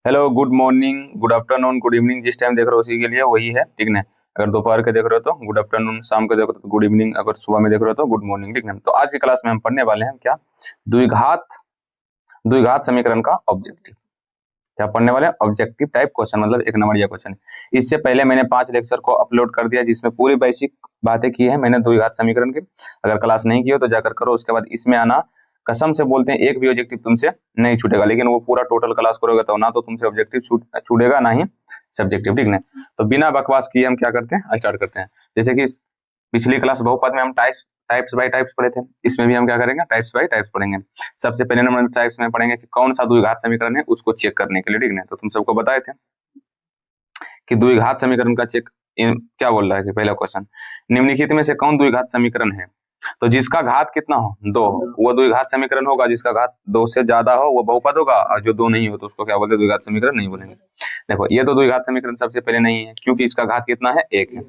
Hello, good morning, good afternoon, good evening. जिस time देख रहे हो उसी के लिए वही है, ठीक ना। अगर दोपहर के देख रहे हो तो गुड आफ्टरनून, शाम को देख रहे हो तो गुड इवनिंग, अगर सुबह में देख रहे हो तो गुड मॉर्निंग, ठीक ना। तो आज की क्लास में हम पढ़ने वाले हैं क्या, द्विघात द्विघात समीकरण का ऑब्जेक्टिव। क्या पढ़ने वाले हैं? ऑब्जेक्टिव टाइप क्वेश्चन, मतलब एक नंबरिया क्वेश्चन। इससे पहले मैंने 5 लेक्चर को अपलोड कर दिया जिसमें पूरी बेसिक बातें की है मैंने द्विघात समीकरण की। अगर क्लास नहीं की हो तो जाकर करो, उसके बाद इसमें आना। कसम से बोलते हैं एक भी ऑब्जेक्टिव तुमसे नहीं छूटेगा, लेकिन वो पूरा टोटल क्लास करोगे तो ना तो तुमसे ऑब्जेक्टिव छूटेगा ना ही सब्जेक्टिव, ठीक ना। तो बिना बकवास किए हम क्या करते हैं, स्टार्ट करते हैं। जैसे कि पिछली क्लास बहुपद में हम टाइप्स बाय टाइप्स पढ़े थे, इसमें भी हम क्या करेंगे, टाइप्स बाय टाइप्स पढ़ेंगे। सबसे पहले नंबर टाइप्स में पढ़ेंगे कि कौन सा द्विघात समीकरण है उसको चेक करने के लिए, ठीक ना। तो तुम सबको बताए थे कि द्विघात समीकरण का चेक क्या बोल रहा है कि पहला क्वेश्चन, निम्नलिखित में से कौन द्विघात समीकरण है। तो जिसका घात कितना हो, 2 हो, वो द्विघात समीकरण होगा। जिसका घात 2 से ज्यादा हो वो बहुपद होगा, और जो 2 नहीं हो तो उसको क्या बोलते हैं, द्विघात समीकरण नहीं बोलेंगे। देखो ये तो द्विघात समीकरण सबसे पहले नहीं है क्योंकि इसका घात कितना है, 1 है।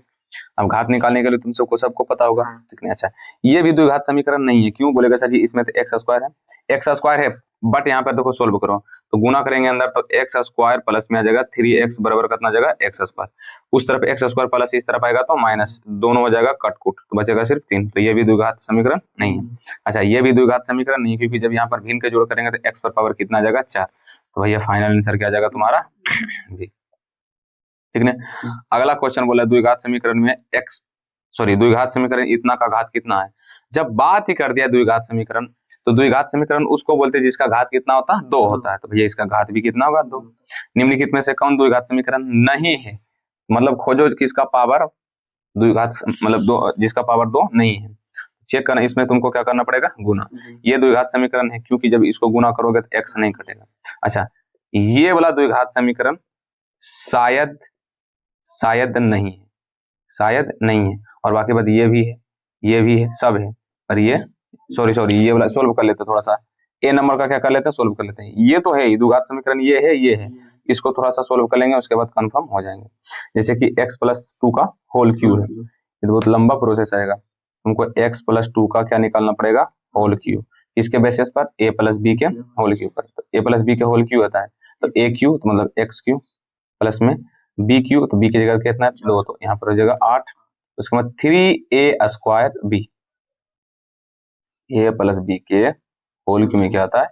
अब घात निकालने के लिए तुम सबको पता होगा, ठीक है। अच्छा, ये भी द्विघात समीकरण नहीं है। क्यों बोलेगा सर जी, इसमें तो एक्स स्क्वायर है, एक्स स्क्वायर है, बट यहाँ पर देखो सोल्व करो तो गुना करेंगे अंदर तो एक्स स्क्वायर प्लस में आ जाएगा 3x बराबर कितना जाएगा, एक्स स्क्वायर। उस तरफ एक्स स्क्वायर प्लस इस तरफ आएगा तो माइनस, दोनों हो जाएगा कटकुट, तो बचेगा सिर्फ 3। तो ये भी द्विघात समीकरण नहीं है। अच्छा, ये भी द्विघात समीकरण नहीं है क्योंकि जब यहाँ पर भिन्न के जोड़ करेंगे तो एक्स पर पावर कितना आ जाएगा, 4। तो भैया फाइनल आंसर क्या आ जाएगा तुम्हारा, भी, ठीक है। अगला क्वेश्चन बोला द्विघात समीकरण में द्विघात समीकरण इतना का घात कितना है। जब बात ही कर दिया द्विघात समीकरण, तो द्विघात समीकरण उसको बोलते हैं जिसका घात कितना होता है, 2 होता है। तो भैया इसका घात भी कितना होगा, 2। निम्नलिखित में से कौन द्विघात समीकरण नहीं है, मतलब खोजो किसका पावर द्विघात, मतलब 2 जिसका पावर 2 नहीं है। चेक करना, इसमें तुमको क्या करना पड़ेगा, गुना। ये द्विघात समीकरण है क्योंकि जब इसको गुना करोगे तो एक्स नहीं कटेगा। अच्छा, ये वाला द्विघात समीकरण शायद शायद नहीं है, शायद नहीं है। और बाकी बात ये भी है, ये भी है, सब है। और ये सॉरी ये वाला सोल्व कर लेते हैं थोड़ा सा। ए नंबर का क्या कर लेते हैं, सोल्व कर लेते हैं। ये तो है द्विघात समीकरण, ये है, ये है। इसको थोड़ा सा सोल्व कर लेंगे, उसके बाद कंफर्म हो जाएंगे। जैसे कि x प्लस 2 का होल क्यूब है, ये बहुत लंबा प्रोसेस आएगा। तुमको x प्लस 2 का क्या निकालना पड़ेगा, होल क्यूब। इसके बेसिस पर a प्लस बी के होल क्यूब पर। तो a प्लस बी के होल क्यूब होता है तो a क्यूब, तो मतलब x क्यूब प्लस में बी क्यू, तो बी की जगह कितना है, 2, तो यहाँ पर हो जाएगा 8। उसके बाद 3a square B, A plus B के होल क्यू में क्या आता है,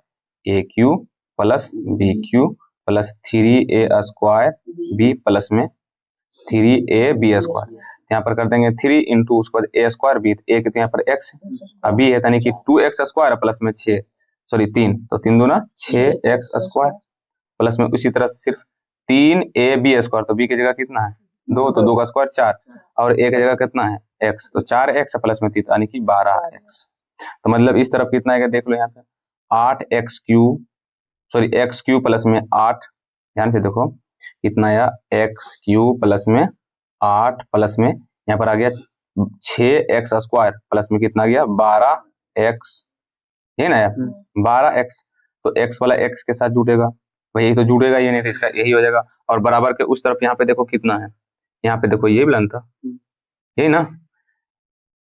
A Q plus B Q plus 3a square B plus में 3ab स्क्वायर। यहाँ पर कर देंगे 3 इंटू उसके बाद a स्क्वायर बी, ए के यहाँ पर x अभी है, यानी कि 2x स्क्वायर प्लस में 3, तो 3 दूना 6x स्क्वायर प्लस में उसी तरह सिर्फ 3ab स्क्वायर, तो b की जगह कितना है, 2, तो 2 का स्क्वायर 4, और a की जगह कितना है, x, तो 4x प्लस में 3 यानी कि 12x। तो मतलब इस तरफ कितना आएगा देख लो, यहाँ पे 8x cube, x cube plus में 8, ध्यान से देखो कितना आया, x क्यूब प्लस में 8 प्लस में यहाँ पर आ गया 6x स्क्वायर प्लस में कितना आ गया, 12x, ये ना 12x। तो x वाला x के साथ जुटेगा, भाई यही तो जुड़ेगा, ये नहीं तो इसका यही हो जाएगा। और बराबर के उस तरफ यहाँ पे देखो कितना है, यहाँ पे देखो ये भी था, यही ना।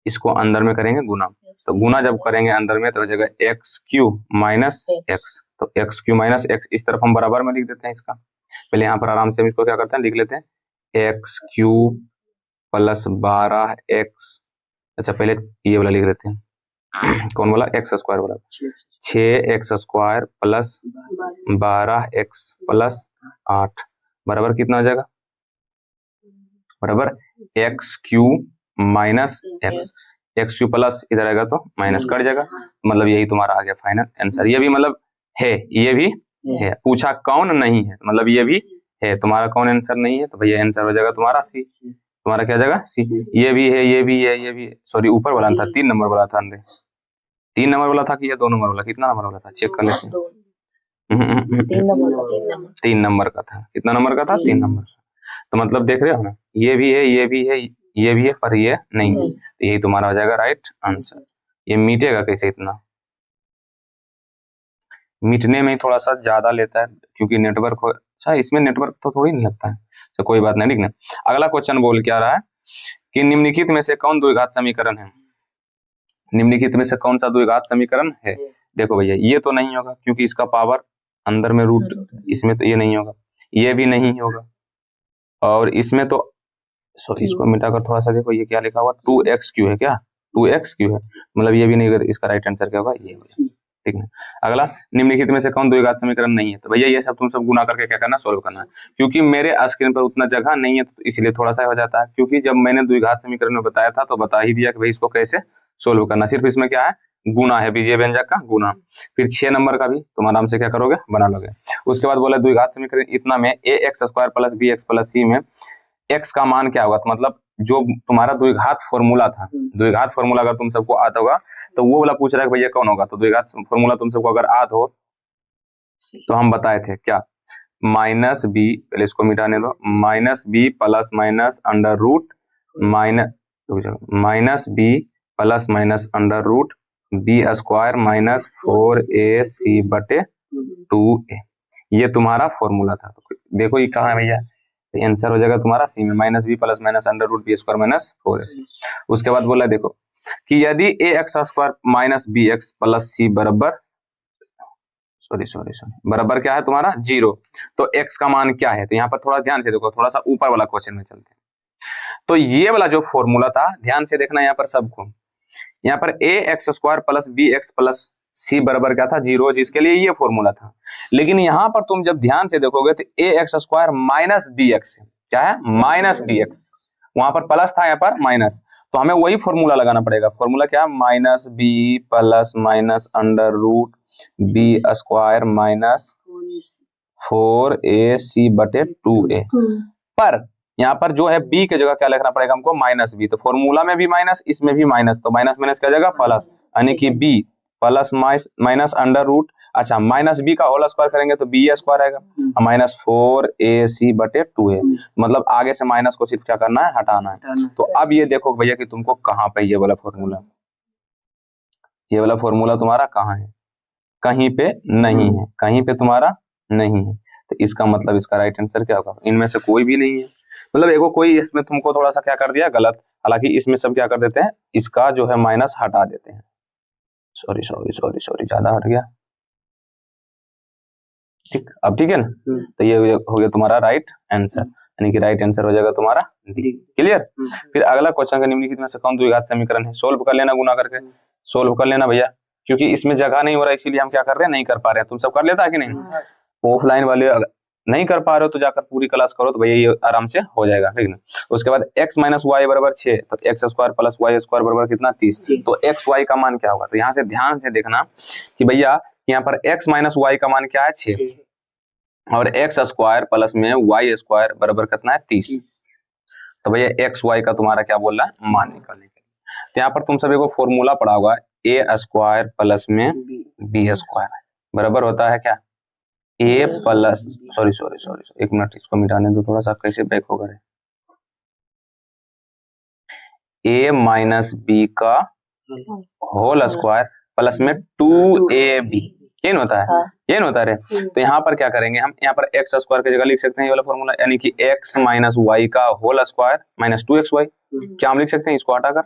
इसको अंदर में करेंगे गुना, तो गुना जब करेंगे अंदर में तो हो जाएगा एक्स क्यूब माइनस एक्स, तो एक्स क्यूब माइनस एक्स, इस तरफ हम बराबर में लिख देते हैं इसका। पहले यहाँ पर आराम से हम इसको क्या करते हैं, लिख लेते हैं एक्स क्यूब प्लस 12x। अच्छा पहले ये वाला लिख लेते हैं कौन वाला, एक्स स्क्वायर वाला, 6x square plus 12x plus 8 बराबर कितना हो जाएगा, बराबर x cube minus x, x cube plus इधर आएगा तो माइनस कट जाएगा, मतलब यही तुम्हारा आ गया फाइनल आंसर। ये भी मतलब है, ये भी है, पूछा कौन नहीं है, मतलब ये भी है। तुम्हारा कौन आंसर नहीं है, तो भैया आंसर हो जाएगा तुम्हारा सी। तुम्हारा क्या जाएगा, सी। ये भी है, ये भी है, ये भी, सॉरी ऊपर वाला था, 3 नंबर वाला था अंदर, 3 नंबर वाला था कि ये 2 नंबर वाला, कितना नंबर वाला था चेक कर लेते हैं। 3 नंबर का था, कितना नंबर का था, 3 नंबर। तो मतलब देख रहे हो ना, ये भी है, ये भी है, ये भी है, पर ये नहीं है, तो यही तुम्हारा हो जाएगा राइट आंसर। ये मिटेगा कैसे, इतना मिटने में थोड़ा सा ज्यादा लेता है क्योंकि नेटवर्क हो, अच्छा इसमें नेटवर्क तो थोड़ी नहीं लगता है, तो कोई बात नहीं, ठीक ना। अगला क्वेश्चन बोल क्या रहा है कि निम्नलिखित में से कौन द्विघात समीकरण है, निम्नलिखित में से कौन सा द्विघात समीकरण है। देखो भैया ये तो नहीं होगा क्योंकि इसका पावर अंदर में रूट, इसमें तो ये नहीं होगा, ये भी नहीं होगा, और इसमें तो सॉरी इसको मिटाकर थोड़ा सा देखो, ये क्या लिखा हुआ 2x क्यू है, क्या 2x क्यू है, मतलब ये भी नहीं होगा, इसका राइट आंसर क्या होगा, ये होगा। ठीक है, अगला निम्नलिखित में से कौन द्विघात समीकरण नहीं है, तो भैया ये सब तुम सब गुना करके क्या करना, सोल्व करना है। क्योंकि मेरे स्क्रीन पर उतना जगह नहीं है तो इसलिए थोड़ा सा हो जाता है, क्योंकि जब मैंने द्विघात समीकरण में बताया था तो बता ही दिया कि भाई इसको कैसे सोल्व करना, सिर्फ इसमें क्या है, गुना है, बीजीय व्यंजक का गुना। फिर 6 नंबर का भी तुम आराम से क्या करोगे, बना लोगे। उसके बाद बोला द्विघात समीकरण इतना में ax² plus bx plus c में x का मान क्या होगा, तो मतलब जो तुम्हारा द्विघात फॉर्मूला था, द्विघात फॉर्मूला अगर तुम सबको आता होगा तो वो वाला पूछ रहा है कि भैया कौन होगा, तो द्विघात फॉर्मूला तुम सबको अगर याद हो तो हम बताए थे क्या, माइनस बी, पहले इसको मिटाने दो, minus B plus minus under root minus B plus minus under root B square minus 4ac बटे 2a, ये तुम्हारा फॉर्मूला था। तो देखो ये कहाँ है भैया, आंसर हो जाएगा तुम्हारा सी में, minus B plus minus under root B square minus 4ac। उसके बाद बोला देखो कि यदि A X square minus B X plus C बराबर बराबर क्या है तुम्हारा 0, तो x का मान क्या है, तो यहाँ पर थोड़ा ध्यान से देखो, थोड़ा सा ऊपर वाला क्वेश्चन में चलते हैं। तो ये वाला जो फॉर्मूला था, ध्यान से देखना यहाँ पर सबको, यहाँ पर A X square plus B X plus C बराबर क्या था 0, जिसके लिए ये फॉर्मूला था। लेकिन यहाँ पर तुम जब ध्यान से देखोगे तो A X square minus B X क्या है, माइनस बी एक्स, वहां पर प्लस था, यहाँ पर माइनस, तो हमें वही फॉर्मूला लगाना पड़ेगा। फॉर्मूला क्या, minus B plus minus under root B square minus 4ac बटे 2a। पर यहाँ पर जो है b के जगह क्या लिखना पड़ेगा हमको, माइनस बी, तो फॉर्मूला में भी माइनस, इसमें भी माइनस, तो माइनस माइनस क्या जगह प्लस, यानी कि b plus minus under root, अच्छा माइनस बी का होल स्क्वायर करेंगे तो बी स्क्वायर आएगा, माइनस 4ac बटे 2a, मतलब आगे से माइनस को सिर्फ क्या करना है, हटाना है। तो अब ये देखो भैया कि तुमको कहाँ पे ये वाला फॉर्मूला, ये वाला फॉर्मूला तुम्हारा कहाँ है, कहीं पे नहीं है, कहीं पे तुम्हारा नहीं है, तो इसका मतलब इसका राइट आंसर क्या होगा, इनमें से कोई भी नहीं है, मतलब एगो कोई इसमें तुमको थोड़ा सा क्या कर दिया गलत, हालांकि इसमें सब क्या कर देते हैं, इसका जो है माइनस हटा देते हैं, सॉरी ज्यादा हट गया, ठीक, अब ठीक है ना, तो ये हो गया तुम्हारा राइट आंसर, यानी कि राइट आंसर हो जाएगा तुम्हारा डी, क्लियर। फिर अगला क्वेश्चन का निम्नलिखित में से कौन द्विघात समीकरण है, सोल्व कर लेना, गुना करके सोल्व कर लेना भैया, क्योंकि इसमें जगह नहीं हो रहा है इसीलिए हम क्या कर रहे हैं, नहीं कर पा रहे हैं। तुम सब कर लेता है कि नहीं, ऑफलाइन वाले नहीं कर पा रहे हो तो जाकर पूरी क्लास करो, तो भैया ये आराम से हो जाएगा, ठीक है। उसके बाद x माइनस वाई बराबर 6, तो x square plus y square बराबर कितना 30, तो एक्स वाई का मान क्या होगा, तो यहाँ से ध्यान से देखना कि भैया यहाँ पर x माइनस वाई का मान क्या है 6, और एक्स स्क्वायर प्लस में वाई स्क्वायर बराबर कितना है 30, तो भैया एक्स वाई का तुम्हारा क्या बोल रहा है, मान निकालने के लिए। तो यहाँ पर तुम सब को फॉर्मूला पढ़ा होगा, ए स्क्वायर प्लस में बी स्क्वायर बराबर होता है क्या, ए प्लस सॉरी एक मिनट इसको मिटाने दो थोड़ा सा, कैसे बैक होगा, ए माइनस बी का होल स्क्वायर प्लस में 2ab, ये होता है, ये होता है। तो यहाँ पर क्या करेंगे हम, यहाँ पर एक्स स्क्वायर की जगह लिख सकते हैं ये वाला फॉर्मूला, यानी कि x माइनस वाई का होल स्क्वायर माइनस 2xy, क्या हम लिख सकते हैं, इसको हटाकर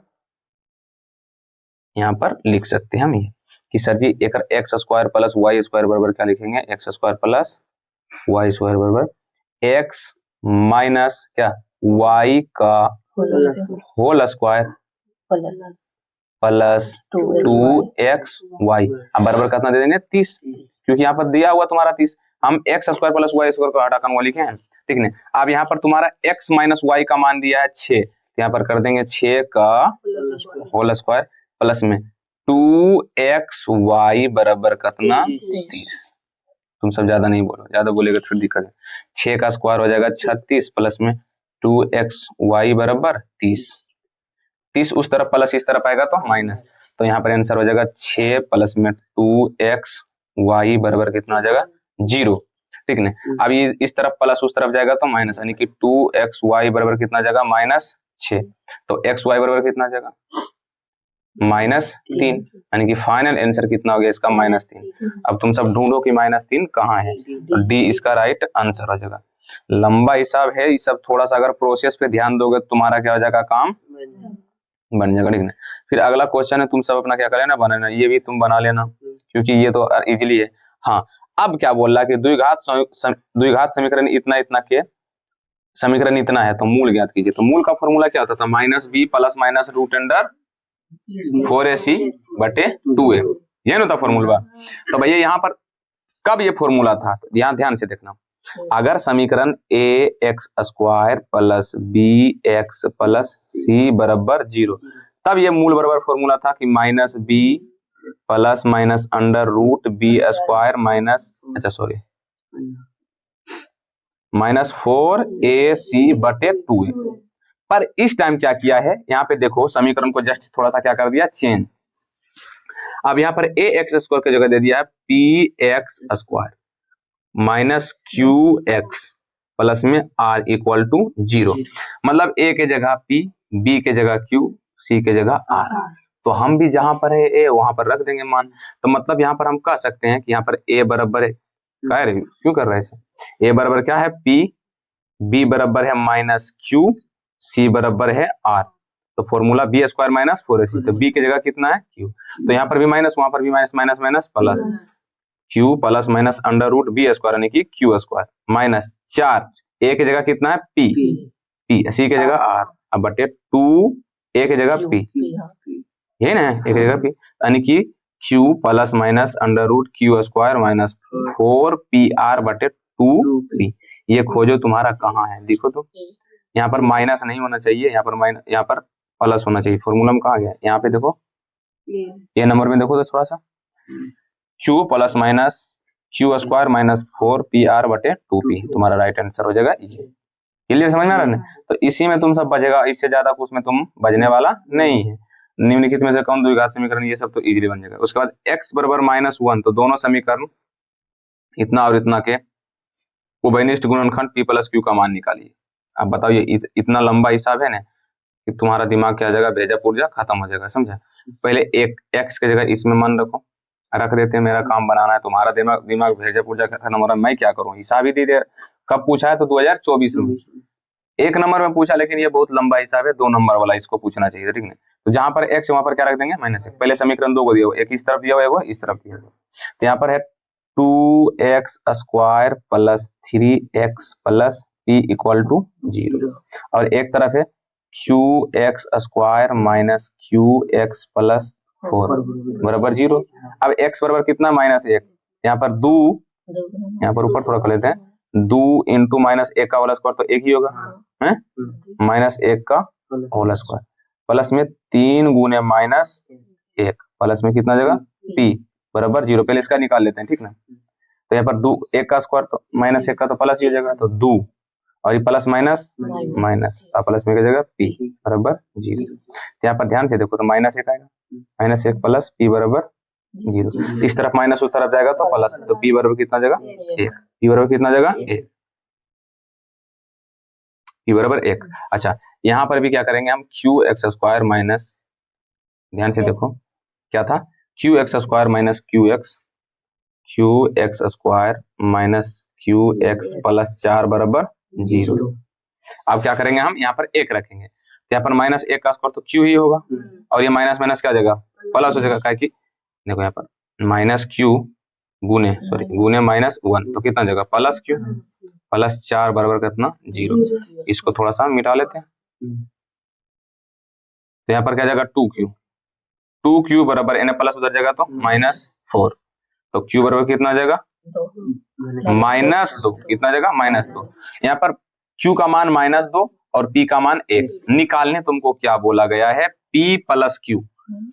यहाँ पर लिख सकते हैं हम ये कि सर जी एक x square plus y square बराबर क्या लिखेंगे, x square plus y square बराबर एक्स माइनस क्या वाई का होल स्क्वायर प्लस 2xy, अब बराबर कितना दे देंगे 30, क्योंकि यहाँ पर दिया हुआ तुम्हारा 30, हम x square plus y square को हटाकर वो लिखे हैं, ठीक है। अब यहाँ पर तुम्हारा x माइनस वाई का मान दिया है 6, तो यहाँ पर कर देंगे 6 का होल स्क्वायर प्लस में 2xy बराबर कितना 30, तुम सब ज्यादा नहीं बोलो, ज्यादा बोलेगा फिर दिक्कत है। 6 का स्क्वायर हो जाएगा 36 प्लस में 2xy बराबर 30 उस तरफ प्लस इस तरफ आएगा तो माइनस, तो यहाँ पर आंसर हो जाएगा 6 प्लस में 2xy बराबर कितना आ जाएगा 0, ठीक है। अब ये इस तरफ प्लस उस तरफ जाएगा तो माइनस, यानी कि 2xy बराबर कितना जाएगा -6, तो xy बराबर कितना जाएगा -3, यानी कि फाइनल आंसर कितना हो गया इसका -3। अब तुम सब ढूंढो कि -3 कहाँ है, तो डी इसका राइट आंसर हो जाएगा। लंबा हिसाब है ये सब, थोड़ा सा अगर प्रोसेस पे ध्यान दोगे तो तुम्हारा क्या हो जाएगा, काम बन जाएगा, ठीक है। फिर अगला क्वेश्चन है, तुम सब अपना क्या कर लेना, बनाना, ये भी तुम बना लेना क्योंकि ये तो इजीली है। हाँ, अब क्या बोल रहा है कि द्विघात समीकरण इतना इतना के समीकरण इतना है तो मूल ज्ञात कीजिए। तो मूल का फॉर्मूला क्या होता था, minus B plus minus root under 4ac बटे 2a, ये ना था फॉर्मूला। तो भैया यहाँ पर कब ये फॉर्मूला था, ध्यान ध्यान से देखना। अगर समीकरण A X square plus B X plus C बराबर 0, तब ये मूल बराबर फॉर्मूला था कि minus B plus minus under root B square minus minus 4ac बटे 2a। पर इस टाइम क्या किया है, यहाँ पे देखो समीकरण को जस्ट थोड़ा सा क्या कर दिया, चेंज। अब यहाँ पर ए एक्स स्क्वायर की जगह दे दिया है P x square minus Q x plus में आर इक्वल टू 0। मतलब ए के जगह पी, बी के जगह क्यू, सी के जगह आर। तो हम भी जहां पर है ए वहां पर रख देंगे मान। तो मतलब यहाँ पर हम कह सकते हैं कि यहाँ पर ए बराबर है, कह रहे क्यों कर रहे हैं, ए बराबर क्या है पी, बी बराबर है माइनस क्यू, सी बराबर है आर। तो formula B square minus 4ac, तो बी की जगह कितना है क्यू, तो यहाँ पर भी माइनस, वहां पर भी minus, minus minus plus q plus minus under root B square यानी कि क्यू स्क्वायर माइनस 4, ए की जगह कितना है पी, पी सी की जगह आर, अब बटे 2 ए की जगह पी, यही ना, ए की जगह पी, यानी कि q plus minus under root q square minus 4 p r बटे 2 पी। ये खोजो तुम्हारा कहाँ है, देखो तो यहाँ पर माइनस नहीं होना चाहिए, यहाँ पर माइनस, यहाँ पर प्लस होना चाहिए। फॉर्मूला में कहाँ गया, यहाँ पे देखो ये नंबर में देखो तो थोड़ा सा, Q plus minus Q square minus 4 p r बटे 2 पी, तुम्हारा राइट आंसर हो जाएगा इजी। क्लियर, समझ में आ रहा है? तो इसी में तुम सब बचेगा, इससे ज्यादा कुछ में तुम बचने वाला नहीं है। निम्नलिखित में से कौन द्विघात समीकरण, ये सब तो इजीली बन जाएगा। उसके बाद x बराबर -1, तो दोनों समीकरण इतना और इतना के उभयनिष्ठ गुणनखंड p प्लस q का मान निकालिए। अब बताओ ये इतना लंबा हिसाब है ना कि तुम्हारा दिमाग क्या हो जाएगा, भेजा पुर्जा खत्म हो जाएगा, समझा। पहले एक x की जगह इसमें मान रखो, रख देते हैं, मेरा काम बनाना है, तुम्हारा दिमाग भेजा पुर्जा खत्म हो रहा है, मैं क्या करूं, हिसाब ही दे दे। कब पूछा है, तो 2024 में एक नंबर में पूछा, लेकिन ये बहुत लंबा हिसाब है, 2 नंबर वाला, इसको पूछना चाहिए, ठीक है। तो जहां पर x वहां पर क्या रख देंगे, -1। पहले समीकरण 2 को दिया हुआ, एक इस तरफ दिया हुआ है, इस तरफ दिया हुआ। तो यहाँ पर है 2x square plus 3x plus p equal to 0, और एक तरफ है qx square minus qx plus 4 बराबर 0। अब x बराबर कितना, -1, यहाँ पर 2, यहाँ पर ऊपर थोड़ा कर लेते हैं, 2 इंटू -1 का होल स्क्वायर, तो 1 ही होगा, है -1 का होल स्क्वायर, प्लस में 3 गुने -1, प्लस में कितना जगह p बराबर 0। पहले इसका निकाल लेते हैं, ठीक ना। तो यहाँ पर 2 1 का स्क्वायर, तो -1 का तो प्लस ही हो जाएगा, तो 2 और ये प्लस माइनस माइनस, प्लस में की जगह p बराबर 0। तो यहाँ पर ध्यान से देखो, तो -1 आएगा, -1 प्लस p बराबर 0, इस तरफ माइनस उस तरफ जाएगा तो प्लस, तो p बराबर कितना जगह 1, p बराबर कितना जगह 1, p बराबर 1। अच्छा, यहाँ पर भी क्या करेंगे हम, qx स्क्वायर माइनस, ध्यान से देखो क्या था, qx square minus qx square minus qx plus 4 बराबर 0। अब क्या करेंगे हम, यहाँ पर 1 रखेंगे, तो यहाँ पर -1 का स्क्वायर तो q ही होगा, और ये माइनस माइनस क्या जगह प्लस हो जाएगा, क्या कि देखो यहाँ पर -q गुने -1, तो कितना जगह प्लस q, प्लस 4 बराबर कितना 0। इसको थोड़ा सा मिटा लेते हैं, तो यहाँ पर क्या जगह 2q बराबर n प्लस उधर जगह तो -4, तो q बराबर कितना जगह -2, कितना जगह -2। यहाँ पर q का मान -2 और p का मान 1 निकालने तुमको क्या बोला गया है, p प्लस q।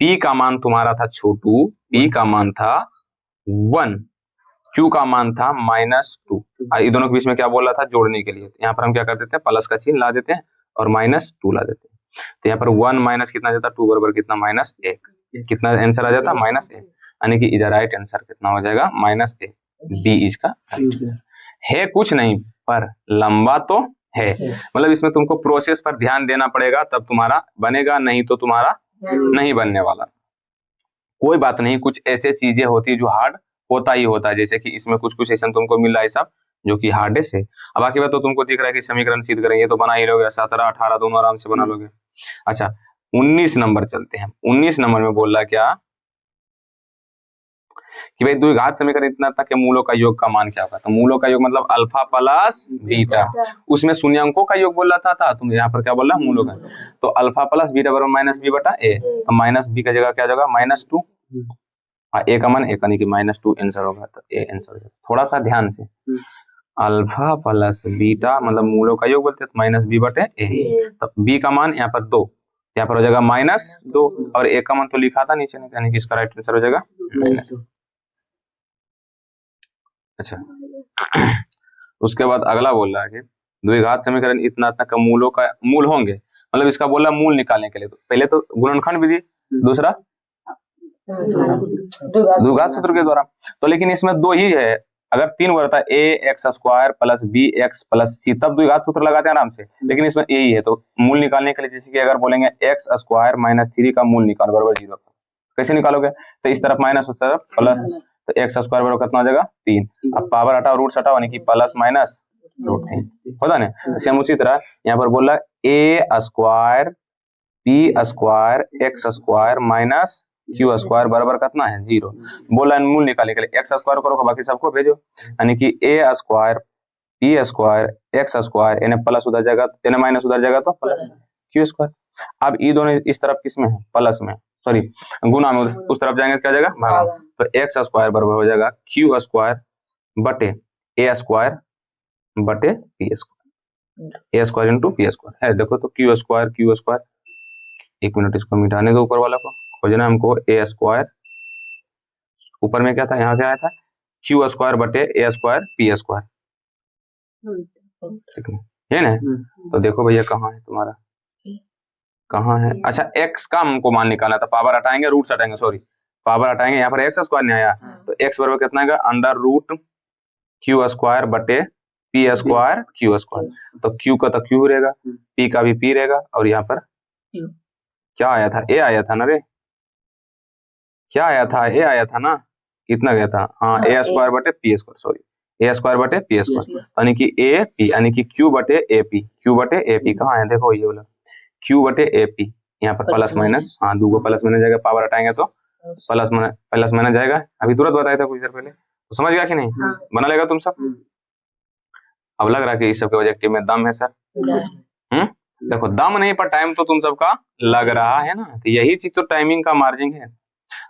p का मान तुम्हारा था छोटू, p का मान था 1, q का मान था -2। ये दोनों के बीच में क्या बोला था, जोड़ने के लिए। यहाँ पर हम क्या कर देते हैं, प्लस का चिन्ह ला देते हैं और -2 ला देते हैं। तो यहाँ पर 1 माइनस कितना जाता, 2 बराबर कितना -1, कितना आंसर आ जाता -1, यानी कि इधर राइट आंसर कितना हो जाएगा -1, बी इसका है। कुछ नहीं पर लंबा तो है, मतलब इसमें तुमको प्रोसेस पर ध्यान देना पड़ेगा, तब तुम्हारा बनेगा, नहीं तो तुम्हारा नहीं बनने वाला। कोई बात नहीं, कुछ ऐसे चीजें होती है जो हार्ड होता ही होता है, जैसे कि इसमें कुछ कुछ ऐसा तुमको मिल रहा है सब जो कि हार्डेस्ट है। अब बाकी बात तो तुमको दिख रहा है कि समीकरण सिद्ध करेंगे तो बना ही लोगे, 17 18 दोनों आराम से बना लोगे। अच्छा 19 नंबर चलते हैं। 19 नंबर में बोल रहा क्या कि भाई द्विघात समीकरण इतना था कि मूलों का योग का मान क्या होगा। तो मूलों का योग मतलब अल्फा प्लस बीटा, उसमें शून्यंकों का योग बोल रहा था, तुम यहाँ पर क्या बोल रहा मूलों का। तो अल्फा प्लस बीटा बराबर माइनस बी बटा ए, तो माइनस बी का जगह क्या जाएगा -2, ए का मान यानी कि -2 आंसर होगा। तो ए आंसर हो जाएगा। थोड़ा सा ध्यान से, अल्फा प्लस बीटा मतलब मूलों का योग बोलते हैं, माइनस बी बटे ए। तो बी का मान यहाँ पर 2, यहाँ पर हो जाएगा -2 और ए का मान तो लिखा था नीचे, यानी कि इसका राइट आंसर हो जाएगा माइनस। अच्छा उसके बाद अगला बोल रहा है कि द्विघात समीकरण इतना का मूलों का मूल होंगे, मतलब इसका बोला मूल निकालने के लिए तो पहले तो गुणनखंड विधि, दूसरा द्विघात सूत्र के द्वारा। तो लेकिन इसमें दो ही है, अगर 3 वर्ता A X square plus B X plus C तब द्विघात सूत्र लगाते हैं आराम से, लेकिन इसमें यही है। तो मूल निकालने के लिए जैसे कि अगर बोलेंगे एक्स स्क्वायर -3 का मूल निकालो बराबर 0, कैसे निकालोगे? तो इस तरफ माइनस उस तरफ प्लस, तो एक्स स्क्वायर बराबर कितना हो जाएगा 3। अब पावर हटाओ रूट हटाओ यानी कि प्लस माइनस √3 होता ना। सेम उसी तरह यहाँ पर बोला A square P square X square minus Q square बराबर कितना है 0। बोला मूल निकालने के लिए एक्स स्क्वायर करो, बाकी सबको भेजो, यानी कि A square P square X square यानी प्लस उधर जाएगा यानी माइनस उधर जाएगा तो प्लस क्यू स्क्वायर। अब ये दोनों इस तरफ किस में है? प्लस में, सॉरी गुना में, उस तरफ जाएंगे क्या जाएगा भागा। तो एक्स स्क्वायर बराबर हो जाएगा क्यू स्क्वायर बटे ए स्क्वायर बटे पी स्क्वायर, ए स्क्वायर इंटू पी स्क्वायर है। देखो तो क्यू स्क्वायर, एक मिनट इसको मिटाने दो, ऊपर वाला को खोजना हमको। ए स्क्वायर ऊपर में क्या था, यहाँ क्या आया था क्यू स्क्वायर बटे ए स्क्वायर पी स्क्वायर, ठीक है ना। तो देखो भैया कहाँ है तुम्हारा, कहाँ है? अच्छा x का हमको मान निकालना था, पावर हटाएंगे रूट हटाएंगे, सॉरी पावर हटाएंगे, यहाँ पर एक्स स्क्वायर नहीं आया तो x बराबर कितना आएगा √क्यू स्क्वायर बटे पी स्क्वायर क्यू स्क्वायर। तो q का तो q रहेगा, p का भी p रहेगा, और यहाँ पर क्या आया था? a आया था ना रे, क्या आया था? a आया था ना, कितना गया था? हाँ a स्क्वायर बटे P square, sorry a square बटे पी स्क्वायर, यानी कि a p यानी कि q बटे a p, q बटे a p कहाँ है? देखो ये वाला q बटे ए पी, यहाँ पर प्लस माइनस, हाँ दो को प्लस माइनस जाएगा, पावर हटाएंगे तो प्लस माइनस जाएगा। अभी तुरंत बताया था कुछ देर पहले, तो समझ गया कि नहीं? बना लेगा तुम सब। अब लग रहा है कि इस सबके ऑब्जेक्टिव में दम है सर। देखो दम नहीं पर टाइम तो तुम सबका लग रहा है ना, तो यही चीज तो टाइमिंग का मार्जिन है।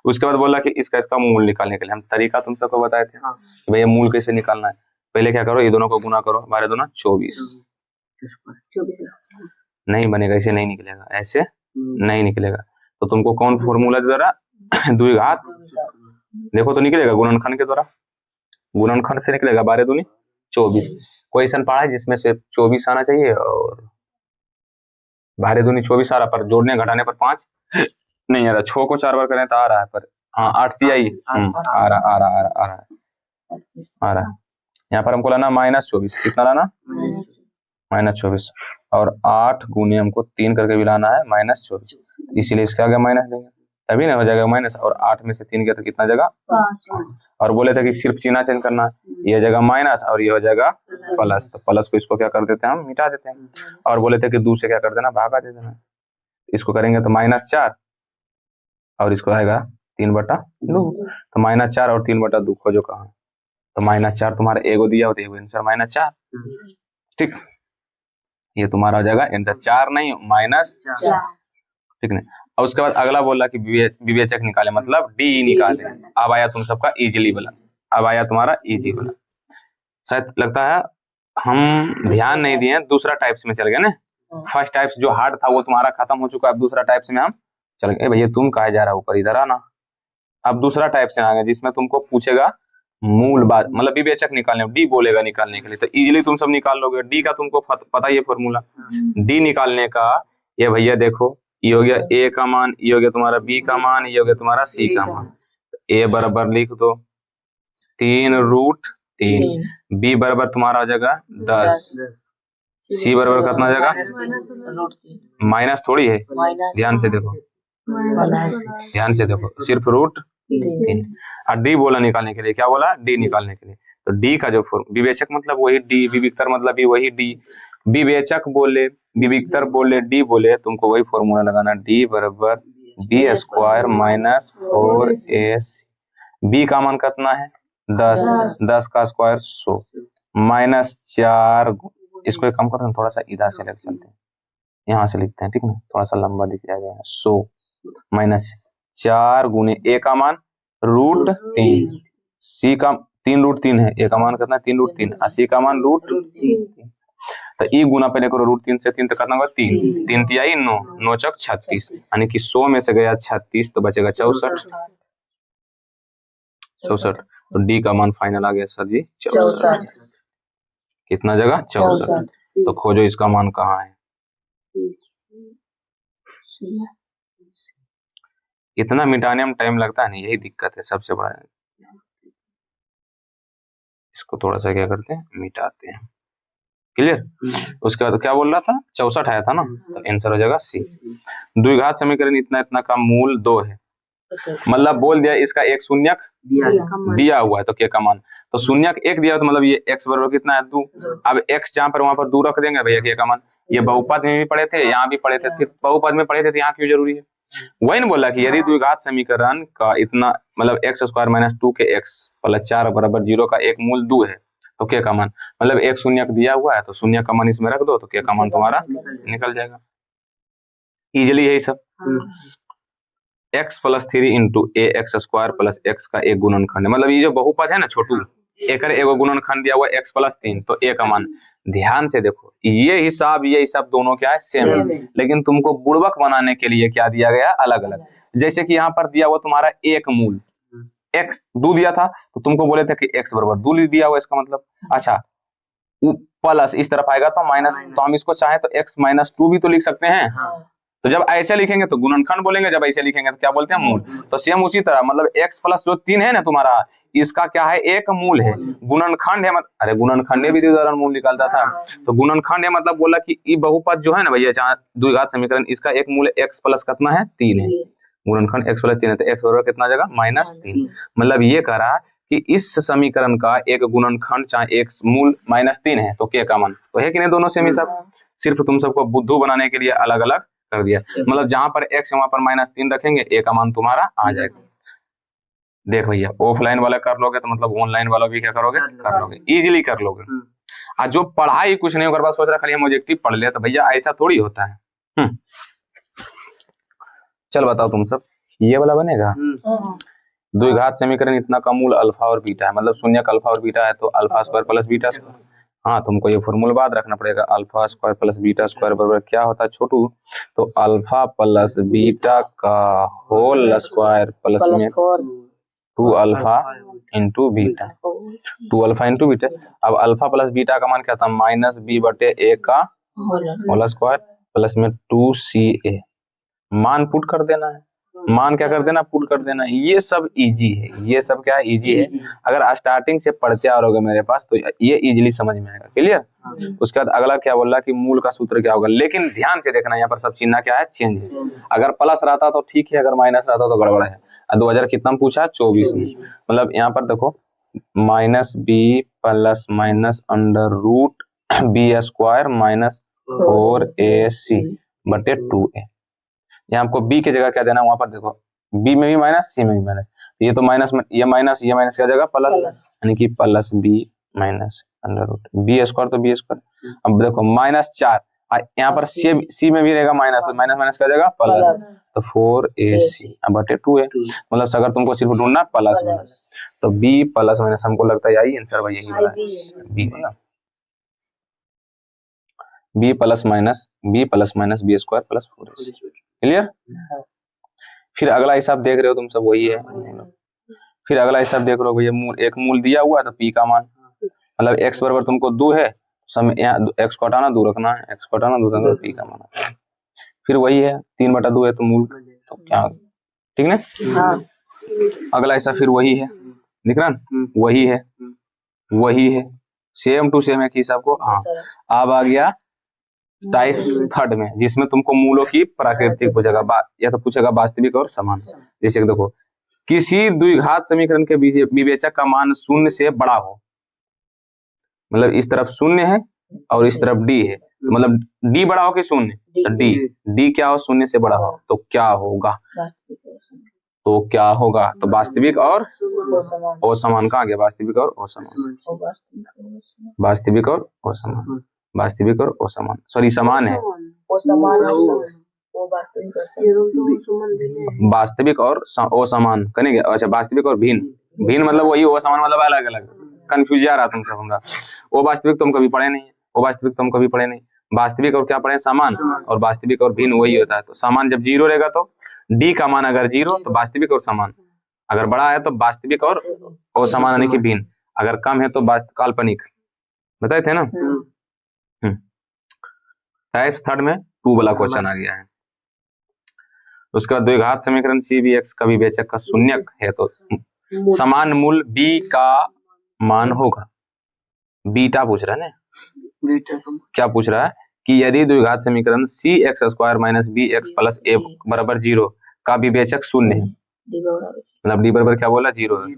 उसके बाद बोला कि इसका मूल निकालने के लिए हम तरीका तुम सबको बताए थे कि भैया मूल कैसे निकालना है। पहले क्या करो, ये दोनों को गुना करो, 12 दूना 24 नहीं बनेगा, ऐसे नहीं निकलेगा, ऐसे नहीं निकलेगा। तो तुमको कौन फॉर्मूला द्वारा द्विघात देखो तो निकलेगा गुणनखंड के द्वारा, गुणनखंड से निकलेगा 12 दूनी 24। क्वेश्चन पढ़ा है जिसमें से 24 आना चाहिए और 12 दूनी 24 आ रहा, पर जोड़ने घटाने पर 5 नहीं आ रहा। 6 को 4 बार करें तो आ रहा है, पर हाँ 8 दिया ही आ रहा। यहाँ पर हमको लाना -24, कितना लाना -24, और 8 गुने हमको 3 करके भी लाना है -24, इसीलिए इसका आगे माइनस देंगे तभी ना हो जाएगा माइनस। और 8 में से 3 गया तो कितना जगह 5। और बोले थे कि सिर्फ चिन्ह चेंज करना है, ये जगह माइनस और ये हो जाएगा प्लस, तो प्लस को इसको क्या कर देते हैं हम मिटा देते हैं। और बोले थे कि 2 से क्या कर देना भागा दे देना, इसको करेंगे तो -4 और इसको आएगा 3/2, तो -4 और 3/2 खोजो कहाँ, तो -4 तुम्हारा एगो दिया होता है आंसर -4, ठीक। ये तुम्हारा हो जाएगा आंसर 4 नहीं -4, ठीक है। और उसके बाद अगला बोला कि विवेचक निकाले, मतलब डी निकाले। अब आया तुम सबका इजीली वाला, अब आया तुम्हारा इजी वाला। शायद लगता है हम ध्यान नहीं दिए, दूसरा टाइप्स में चल गए ना। फर्स्ट टाइप्स जो हार्ड था वो तुम्हारा खत्म हो चुका है, अब दूसरा टाइप्स में हम चल गए। भैया तुम कहे जा रहा ऊपर, इधर आना। अब दूसरा टाइप से आ गए जिसमें तुमको पूछेगा मूल बात, मतलब विवेचक निकालने, डी बोलेगा निकालने के लिए, तो इजीली तुम सब निकाल लोगे। डी का तुमको पता ही है फॉर्मूला, डी निकालने का। ये भैया देखो, ये हो गया ए का मान, ये हो गया तुम्हारा बी का मान, ये हो गया तुम्हारा सी का मान। ए बराबर लिख दो 3√3, बी बराबर तुम्हारा हो जाएगा 10, सी बराबर कितना हो जाएगा माइनस थोड़ी है, ध्यान से देखो, ध्यान से देखो, सिर्फ √3। और डी बोला निकालने के लिए, क्या बोला? डी निकालने के लिए। तो डी का जो विवेचक मतलब वही डी, विविक्तर मतलब भी वही डी। विवेचक बोले, विविक्तर बोले, डी बोले, तुमको वही फॉर्मूला लगाना, डी बराबर बी स्क्वायर -4ac। बी का मान कितना है 10, 10 का स्क्वायर 100 -4, इसको एक काम करते हैं थोड़ा सा इधर से लेकर चलते हैं, यहाँ से लिखते हैं, ठीक ना, थोड़ा सा लंबा दिख जाएगा। 100 -4 गुने ए का मान √3, सी का 3 √3 है, ए का मान कितना 3 √3 और सी का मान √3, तो ई गुना पहले करो √3 से 3 तो कितना होगा 3, 3 तिहाई 9, 9 चौक 36, यानी कि 100 में से गया 36 तो बचेगा 64, तो डी का मान फाइनल आ गया सर जी 64। कितना जगह 64, तो खोजो इसका मान कहाँ है। इतना मिटाने में टाइम लगता है ना, यही दिक्कत है सबसे बड़ा। इसको थोड़ा सा क्या करते हैं मिटाते हैं, क्लियर। उसके बाद क्या बोल रहा था 64 आया था ना, तो आंसर हो जाएगा सी। द्विघात समीकरण इतना इतना का मूल 2 है, मतलब बोल दिया इसका एक शून्यक दिया हुआ है तो के का मान, तो शून्यक 1 दिया तो मतलब ये x बराबर कितना है 2। अब x जहाँ पर वहां पर 2 रख देंगे भैया के का मान। ये बहुपद में भी पढ़े थे, यहाँ भी पढ़े थे, फिर बहुपद में पढ़े थे तो यहाँ क्यों जरूरी है। वही ने बोला कि यदि द्विघात समीकरण का इतना मतलब x² - 2x + 4 बराबर 0 का एक मूल 2 है तो के का मान, मतलब एक शून्यक दिया हुआ है तो शून्य का मान इसमें रख दो तो के का मान तुम्हारा निकल जाएगा इजिली। यही सब x + 3 × ax² + x का एक गुणनखंड, मतलब ये जो बहुपद है ना छोटू, एक एगो गुणनखंड दिया हुआ x + 3 तो a का मान। ध्यान से देखो ये हिसाब दोनों क्या है सेम है, लेकिन तुमको बुड़बक बनाने के लिए क्या दिया गया अलग अलग। जैसे कि यहाँ पर दिया हुआ तुम्हारा एक मूल x 2 दिया था तो तुमको बोले थे कि x बराबर 2 दिया हुआ, इसका मतलब अच्छा प्लस इस तरफ आएगा तो माइनस, तो हम इसको चाहे तो x - 2 भी तो लिख सकते हैं। तो जब ऐसे लिखेंगे तो गुणनखंड बोलेंगे, जब ऐसे लिखेंगे तो क्या बोलते हैं मूल। तो सेम उसी तरह मतलब x प्लस जो 3 है ना तुम्हारा, इसका क्या है एक मूल है, गुणनखंड है अरे गुणनखंड भी उदाहरण मूल निकालता था, तो गुणनखंड है मतलब बोला कि ये बहुपद जो है ना भैया जहाँ द्विघात समीकरण, इसका एक मूल x प्लस कितना है 3 है, गुणनखंड x + 3 है, तो x बराबर कितना जगह -3। मतलब ये कह रहा कि इस समीकरण का एक गुणनखंड चाहे एक मूल -3 है तो के का मान तो है कि नहीं, दोनों सेम ही सब, सिर्फ तुम सबको बुद्धू बनाने के लिए अलग अलग कर दिया। मतलब जहां पर x है वहां पर -3 रखेंगे, a का मान तुम्हारा आ जाएगा। देख भैया ऑफलाइन वाला कर लोगे तो मतलब ऑनलाइन वाला भी क्या करोगे कर लोगे, इजीली कर लोगे। और जो पढ़ाई कुछ नहीं होकर सोच रहा खाली हम ऑब्जेक्टिव पढ़ लिया, तो भैया ऐसा थोड़ी होता है। चल बताओ तुम सब, ये वाला बनेगा। द्विघात समीकरण इतना का मूल अल्फा और बीटा है, मतलब शून्यक अल्फा और बीटा है तो α² + β²। हाँ तुमको ये फॉर्मूला बात रखना पड़ेगा, α² + β² बराबर क्या होता है छोटू, तो अल्फा प्लस बीटा का होल स्क्वायर प्लस में 2α × बीटा, 2α × बीटा। अब अल्फा प्लस बीटा का मान क्या था -b/a का होल स्क्वायर प्लस में 2ca। मान पुट कर देना है, मान क्या कर देना पुट कर देना। ये सब इजी है, ये सब क्या इजी है। अगर स्टार्टिंग से पढ़ते आ रहोगे मेरे पास तो ये इजीली समझ में आएगा, क्लियर। उसके बाद अगला क्या बोल रहा कि मूल का सूत्र क्या होगा, लेकिन ध्यान से देखना यहाँ पर सब चिन्ह क्या है चेंज है। अगर प्लस रहता तो ठीक है, अगर माइनस रहता तो गड़बड़ है। 2000 कितना पूछा 24 में, मतलब यहाँ पर देखो -b + -√b² - 4ac/2a। यहाँ आपको b की जगह क्या देना, वहां पर देखो b में भी माइनस c में भी माइनस, ये तो माइनस में ये माइनस क्या जगह प्लस, यानी कि प्लस b - b² तो b²। अब देखो -4 यहाँ पर c में भी रहेगा माइनस, तो माइनस क्या जगह प्लस, तो 4ac/2a। मतलब अगर तुमको सिर्फ ढूंढना प्लस तो b + हमको लगता है यही आंसर भाई यही वाला है b वाला, b + b² + 4ac, क्लियर। फिर अगला हिसाब देख रहे हो तुम सब वही है। फिर अगला हिसाब देख रहे हो भैया मूल, एक मूल दिया हुआ है तो p का मान, मतलब x बराबर तुमको 2 है, समय यहाँ x को हटाना 2 रखना है, x को हटाना 2 रखना, p का मान। फिर वही है 3/2 है तो मूल तो क्या, ठीक ना। अगला हिसाब फिर वही है, दिख रहा ना वही है सेम टू सेम एक हिसाब को। हाँ अब आ गया टाइप थर्ड में, जिसमें तुमको मूलों की प्राकृतिक पूछेगा या तो पूछेगा वास्तविक और समान। जैसे देखो किसी द्विघात समीकरण के विवेचक का मान 0 से बड़ा हो, मतलब इस तरफ 0 है और इस तरफ d है, तो मतलब d बड़ा हो कि 0, तो d क्या हो 0 से बड़ा हो तो क्या होगा, तो क्या होगा? तो वास्तविक और असमान का आ गया, वास्तविक और असमान, वास्तविक और असमान, वास्तविक और असमान, सॉरी समान है, वास्तविक और असमान करेंगे। अच्छा वास्तविक और भिन्न, भिन्न मतलब वही, असमान मतलब अलग अलग, कंफ्यूज आ रहा तुम सब हमरा। वो वास्तविक तुम कभी पढ़े नहीं, वो वास्तविक तुम कभी पढ़े नहीं, वास्तविक और क्या पढ़े? समान, और वास्तविक और भिन्न वही होता है। तो समान जब 0 रहेगा तो डी का मान अगर 0 तो वास्तविक और समान, अगर बड़ा है तो वास्तविक और असमान यानी कि भिन्न, अगर कम है तो काल्पनिक, बताए थे ना। टाइप्स थर्ड में 2 वाला क्वेश्चन आ गया है। उसके बाद द्विघात समीकरण सी बी एक्स का विवेचक का शून्यक है तो समान मूल बी का मान होगा। बीटा पूछ रहा है ना, क्या पूछ रहा है कि यदि द्विघात समीकरण C X square minus B X plus A बराबर 0 का विवेचक शून्य है, मतलब डी बराबर क्या बोला? 0 है,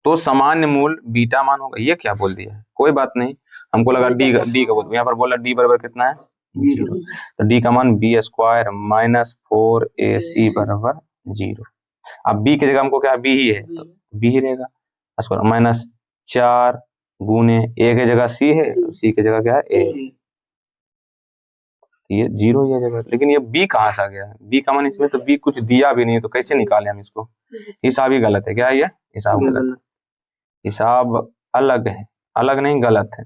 तो सामान्य मूल बीटा मान होगा। ये क्या बोल दिया है? कोई बात नहीं, हमको लगा डी का बोल, यहाँ पर बोला डी बराबर कितना है? 0, तो डी का मान बी स्क्वायर माइनस 4ac बराबर 0। अब बी की जगह हमको क्या, बी ही है तो बी ही रहेगा, स्क्वायर माइनस 4 गुने ए की जगह सी है, सी की जगह क्या है? ए, ये 0 ही है जगह। लेकिन ये बी कहाँ से आ गया है? बी का मान इसमें तो बी कुछ दिया भी नहीं, तो कैसे निकाले हम इसको? हिसाब ही गलत है। क्या है ये? हिसाब गलत, हिसाब अलग है, अलग नहीं गलत है।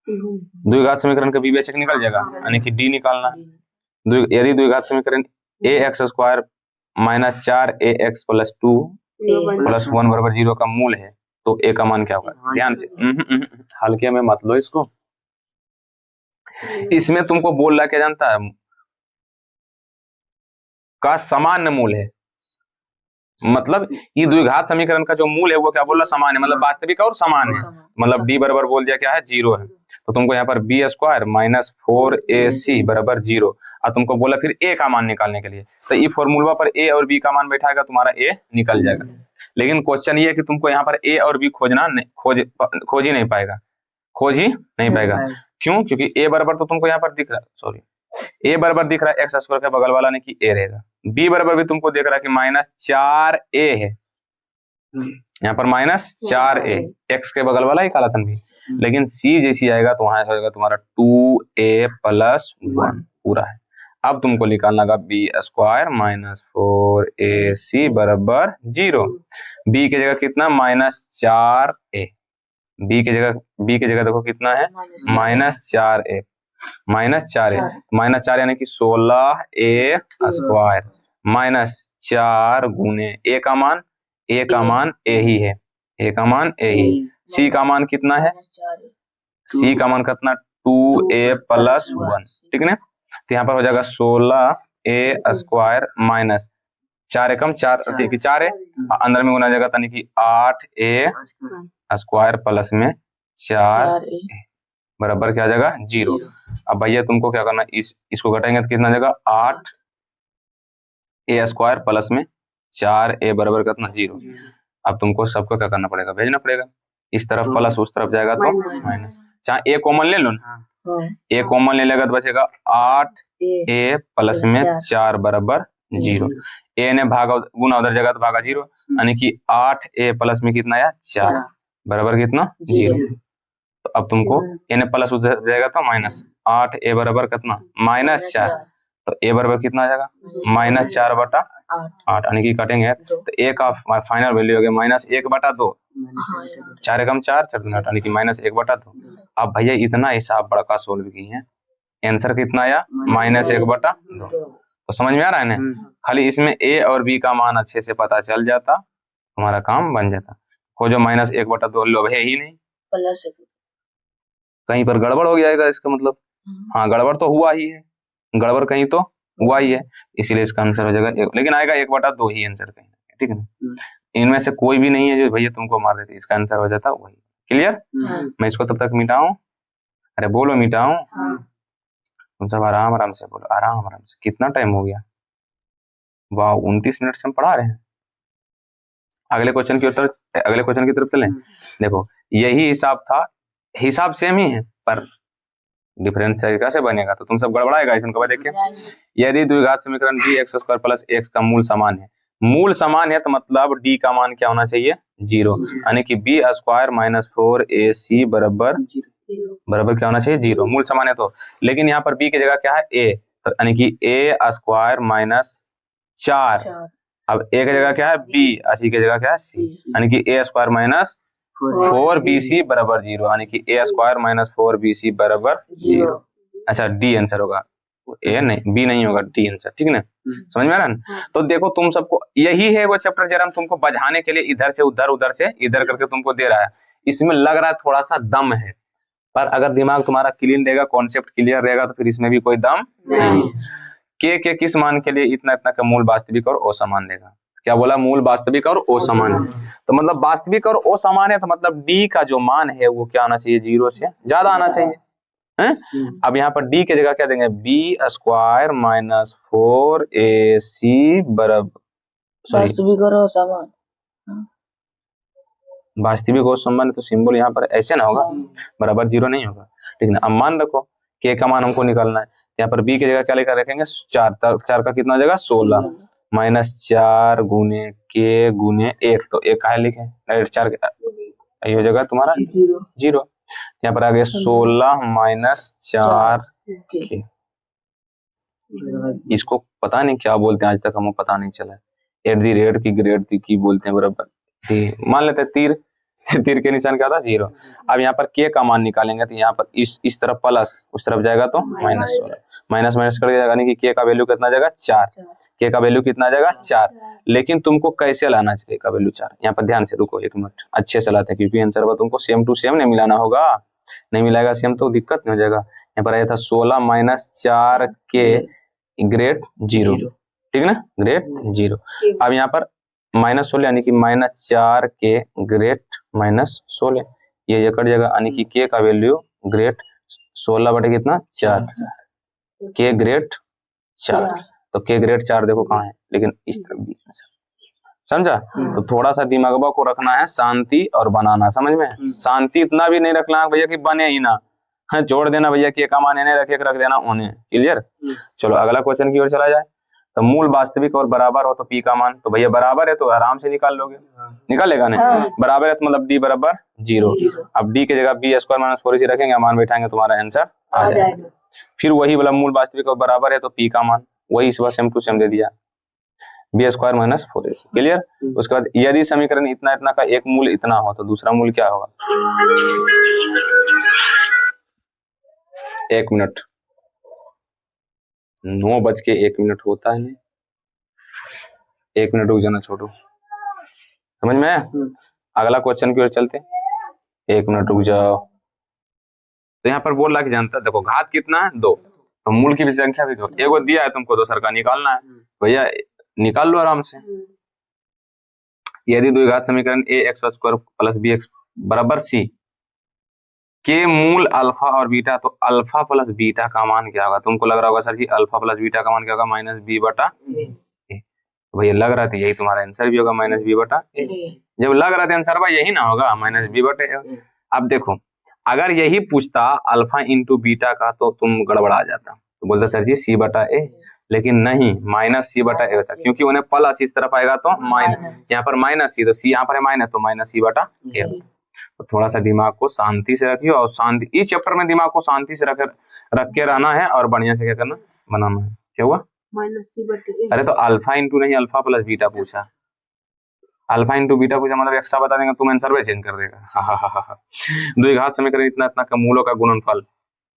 द्विघात समीकरण का विवेचक निकल जाएगा, यानी कि डी निकालना। यदि द्विघात समीकरण A X square minus 4ax plus 2 plus 1 बराबर 0 का मूल है तो ए का मान क्या होगा? ध्यान से, हल्के में मत लो इसको। इसमें तुमको बोल रहा क्या जानता है? का समान मूल है, मतलब ये द्विघात समीकरण का जो मूल है वो क्या बोल रहा? समान है, मतलब वास्तविक और समान है। मतलब डी बराबर बोल दिया क्या है? 0 है। तो तुमको यहाँ पर बी स्क्वायर माइनस 4ac बराबर 0, और तुमको बोला फिर ए का मान निकालने के लिए, तो ये फॉर्मूला पर ए और बी का मान बैठाएगा, तुम्हारा ए निकल जाएगा। लेकिन क्वेश्चन ये है कि तुमको यहाँ पर ए और बी खोजना खोज ही नहीं पाएगा, खोज ही नहीं पाएगा। क्यों? क्योंकि ए बराबर तो तुमको यहाँ पर दिख रहा है, सॉरी ए बराबर दिख रहा है एक्स स्क्वायर के बगल वाला, नहीं कि ए रहेगा। बी बराबर भी तुमको देख रहा है कि माइनस 4a है, यहाँ पर माइनस 4a, एक्स के बगल वाला ही कालातन भी। लेकिन सी जैसी आएगा तो वहां होगा तुम्हारा 2a प्लस 1 पूरा है। अब तुमको निकालना होगा बी स्क्वायर माइनस 4ac बराबर 0। बी की जगह कितना? माइनस 4a, बी की जगह देखो कितना है? Minus 4a, minus 4a, minus 4 यानी कि 16a स्क्वायर माइनस 4 गुने ए का मान ए ही है, ए का मान ए ही। सी का मान कितना है? सी का मान कितना? 2a प्लस 1, ठीक है। तो यहाँ पर हो जाएगा 16a स्क्वायर माइनस 4 एकम 4 है, अंदर में गुना जाएगा यानी कि 8a स्क्वायर प्लस में 4 बराबर क्या आ जाएगा? 0। अब भैया तुमको क्या करना, इसको घटाएंगे तो कितना आ जाएगा? 8a स्क्वायर प्लस में 4a बराबर कितना? 0। अब तुमको सबको क्या करना पड़ेगा? भेजना पड़ेगा, इस तरफ प्लस उस तरफ जाएगा तो माइनस। चाहे a कॉमन ले लो ना, a कॉमन ले लेगा तो बचेगा 8a प्लस में 4 बराबर 0। a ने भागा गुना उधर जगह तो भागा 0, यानी कि 8a प्लस में कितना आया? 4 बराबर कितना? 0। तो अब तुमको a ने प्लस उधर जाएगा तो माइनस, 8a बराबर कितना? माइनस 4, तो a बराबर कितना आ जाएगा? माइनस 4 बटा 8, यानी कि काटेंगे तो a का फाइनल वैल्यू हो गया माइनस 1 बटा 2, 4 एकम 4 यानी कि माइनस 1 बटा 2। अब भैया इतना हिसाब बड़का सोल्व किए हैं, आंसर कितना आया? माइनस 1 बटा 2। तो समझ में आ रहा है ना? खाली इसमें a और b का मान अच्छे से पता चल जाता, हमारा काम बन जाता। खोजो माइनस 1 बटा 2, लो है ही नहीं, कहीं पर गड़बड़ हो जाएगा इसका मतलब। हाँ गड़बड़ तो हुआ ही है, गड़बड़ कहीं तो हुआ ही है, इसीलिए इसका आंसर हो जाएगा लेकिन आएगा 1 बटा 2 ही आंसर कहीं, ठीक है ना। इनमें से कोई भी नहीं है जो भैया तुमको मार देते, इसका आंसर हो जाता वही। क्लियर? मैं इसको तब तक मिटाऊं? अरे बोलो मिटाऊं? तुम सब आराम से बोलो, आराम से। कितना टाइम हो गया? वाह 29 मिनट से हम पढ़ा रहे हैं। अगले क्वेश्चन की तरफ चलें। देखो यही हिसाब था, हिसाब सेम ही है पर डिफरेंस कैसे बनेगा, तो तुम सब गड़बड़ाएगा इसमें। कब देखिए, यदि द्विघात समीकरण b x square plus x का मूल समान है, मूल समान है तो मतलब डी का मान क्या होना चाहिए, 0, यानी कि बी स्क्वायर माइनस 4ac बराबर क्या होना चाहिए, 0, मूल समान है तो। लेकिन यहाँ पर बी की जगह क्या है, ए, तो यानी कि ए स्क्वायर माइनस 4, अब ए की जगह क्या है बी, सी की जगह क्या है सी, यानी कि ए स्क्वायर माइनस 4bc बराबर 0, यानी कि ए स्क्वायर माइनस 4bc बराबर 0। अच्छा, डी आंसर होगा, ए नहीं, बी नहीं होगा, डी आंसर, ठीक ना, समझ में आ रहा है। तो देखो तुम सबको यही है वो चैप्टर जरा हम तुमको बझाने के लिए इधर से उधर, उधर से इधर करके तुमको दे रहा है। इसमें लग रहा है थोड़ा सा दम है, पर अगर दिमाग तुम्हारा क्लीन रहेगा, कॉन्सेप्ट क्लियर रहेगा, तो फिर इसमें भी कोई दम नहीं। के किस मान के लिए इतना इतना का मूल वास्तविक और असमान लेगा, क्या बोला, मूल वास्तविक और असमान है, तो मतलब वास्तविक और असमान है, तो मतलब डी का जो मान है वो क्या आना चाहिए, 0 से ज्यादा आना चाहिए है? अब यहाँ पर डी की जगह क्या देंगे, बी स्क्वायर माइनस 4ac बराबर वास्तविक और असमान, वास्तविक और असमान, तो सिंबल यहाँ पर ऐसे ना होगा, बराबर 0 नहीं होगा, ठीक है। अब मान रखो के का मान हमको निकालना है, यहाँ पर बी की जगह क्या लेकर रखेंगे, 4 का कितना हो जाएगा 16 माइनस 4 गुने के गुने 1, तो 1 का लिखे, 4 यही हो जाएगा तुम्हारा 0, यहाँ पर आ गया 16 माइनस 4 के। इसको पता नहीं क्या बोलते हैं, आज तक हमें पता नहीं चला, एट दी रेट की ग्रेड की बोलते हैं बराबर, मान लेते हैं तीर तीर के निशान क्या था 0। अब यहाँ पर के का मान निकालेंगे, तो यहाँ पर इस तरफ प्लस, उस तरफ जाएगा तो माइनस 16, माइनस माइनस कर जाएगा, यानी कि के का वैल्यू कितना जाएगा 4, के का वैल्यू कितना जाएगा 4। लेकिन तुमको कैसे लाना चाहिए का वैल्यू 4, यहाँ पर ध्यान से रुको एक मिनट, अच्छे से लाते हैं, क्योंकि आंसर पर तुमको सेम टू सेम नहीं मिलाना होगा, नहीं मिलाएगा सेम तो दिक्कत नहीं हो जाएगा। यहाँ पर आया था 16 माइनस 4 के ग्रेड 0, ठीक ना, ग्रेड 0। अब यहाँ पर माइनस 16 यानी कि माइनस 4 के ग्रेड माइनस 16, ये कट जाएगा, यानी कि के का वैल्यू ग्रेड 16 बटे कितना 4, के ग्रेड 4, तो के ग्रेड 4 देखो कहाँ है, लेकिन इस तरफ भी, समझा। तो थोड़ा सा दिमागबा को रखना है शांति और बनाना, समझ में, शांति इतना भी नहीं रखना है भैया कि बने ही ना, हाँ जोड़ देना भैया के का मान इन्हें रखे रख देना उन्हें, क्लियर। चलो अगला क्वेश्चन की ओर चला जाए, तो मूल वास्तविक और बराबर हो तो पी का मान, तो भैया बराबर है तो आराम से निकाल लोगे, निकाल लेगा नहीं, बराबर है तो मतलब डी बराबर 0, अब डी की जगह बी स्क्वायर माइनस 4ac रखेंगे, मान बैठाएंगे, तुम्हारा आंसर आ जाएगा। फिर वही वाला मूल वास्तविक और बराबर है तो पी का मान वही इस बार सेम टू सेम दे दिया, B square minus 4ac, clear. उसके बाद यदि समीकरण इतना इतना का एक मूल इतना हो तो दूसरा मूल क्या होगा, 1 मिनट, 9:01 होता है नहीं, 1 मिनट रुक जाना छोटू, समझ में। अगला क्वेश्चन की ओर चलते, 1 मिनट रुक जाओ। तो यहाँ पर बोल रहा कि जानता, देखो घात कितना है 2, तो मूल की भी संख्या भी 2, एगो दिया है तुमको दोसर का निकालना है, भैया निकाल लो आराम से। यदि द्विघात समीकरण A X square plus B X बराबर सी के मूल अल्फा और बीटा, तो अल्फा प्लस बीटा का मान क्या होगा, तुमको लग रहा होगा सर जी अल्फा प्लस बीटा का मान क्या होगा, माइनस बी बटा ए, तो भैया लग रहा था यही तुम्हारा आंसर भी होगा, माइनस बी बटा ए, जब लग रहा था आंसर भाई यही ना होगा, माइनस बी बटे ए। अब देखो अगर यही पूछता अल्फा इंटू बीटा का तो तुम गड़बड़ा जाता, तो बोलता सर जी सी बटा ए, लेकिन नहीं माइनस सी बटा ए होता, क्योंकि उन्हें प्लस इस तरफ आएगा तो माइनस, यहाँ पर माइनस सी, तो सी यहाँ पर है माइनस, तो माइनस सी बटा ए। तो थोड़ा सा दिमाग को शांति से रखिए, और शांति इस चैप्टर में दिमाग को शांति से रख के रहना है, और बढ़िया से क्या करना, बनाना है। क्या हुआ, माइनस सी बटे ए, अरे तो अल्फा इंटू नहीं अल्फा प्लस बीटा पूछा, अल्फा इंटू बीटा पूछा मतलब एक्स्ट्रा बता देंगे, तुम आंसर में चेंज कर देगा। द्विघात समीकरण इतना इतना का मूलों का गुणनफल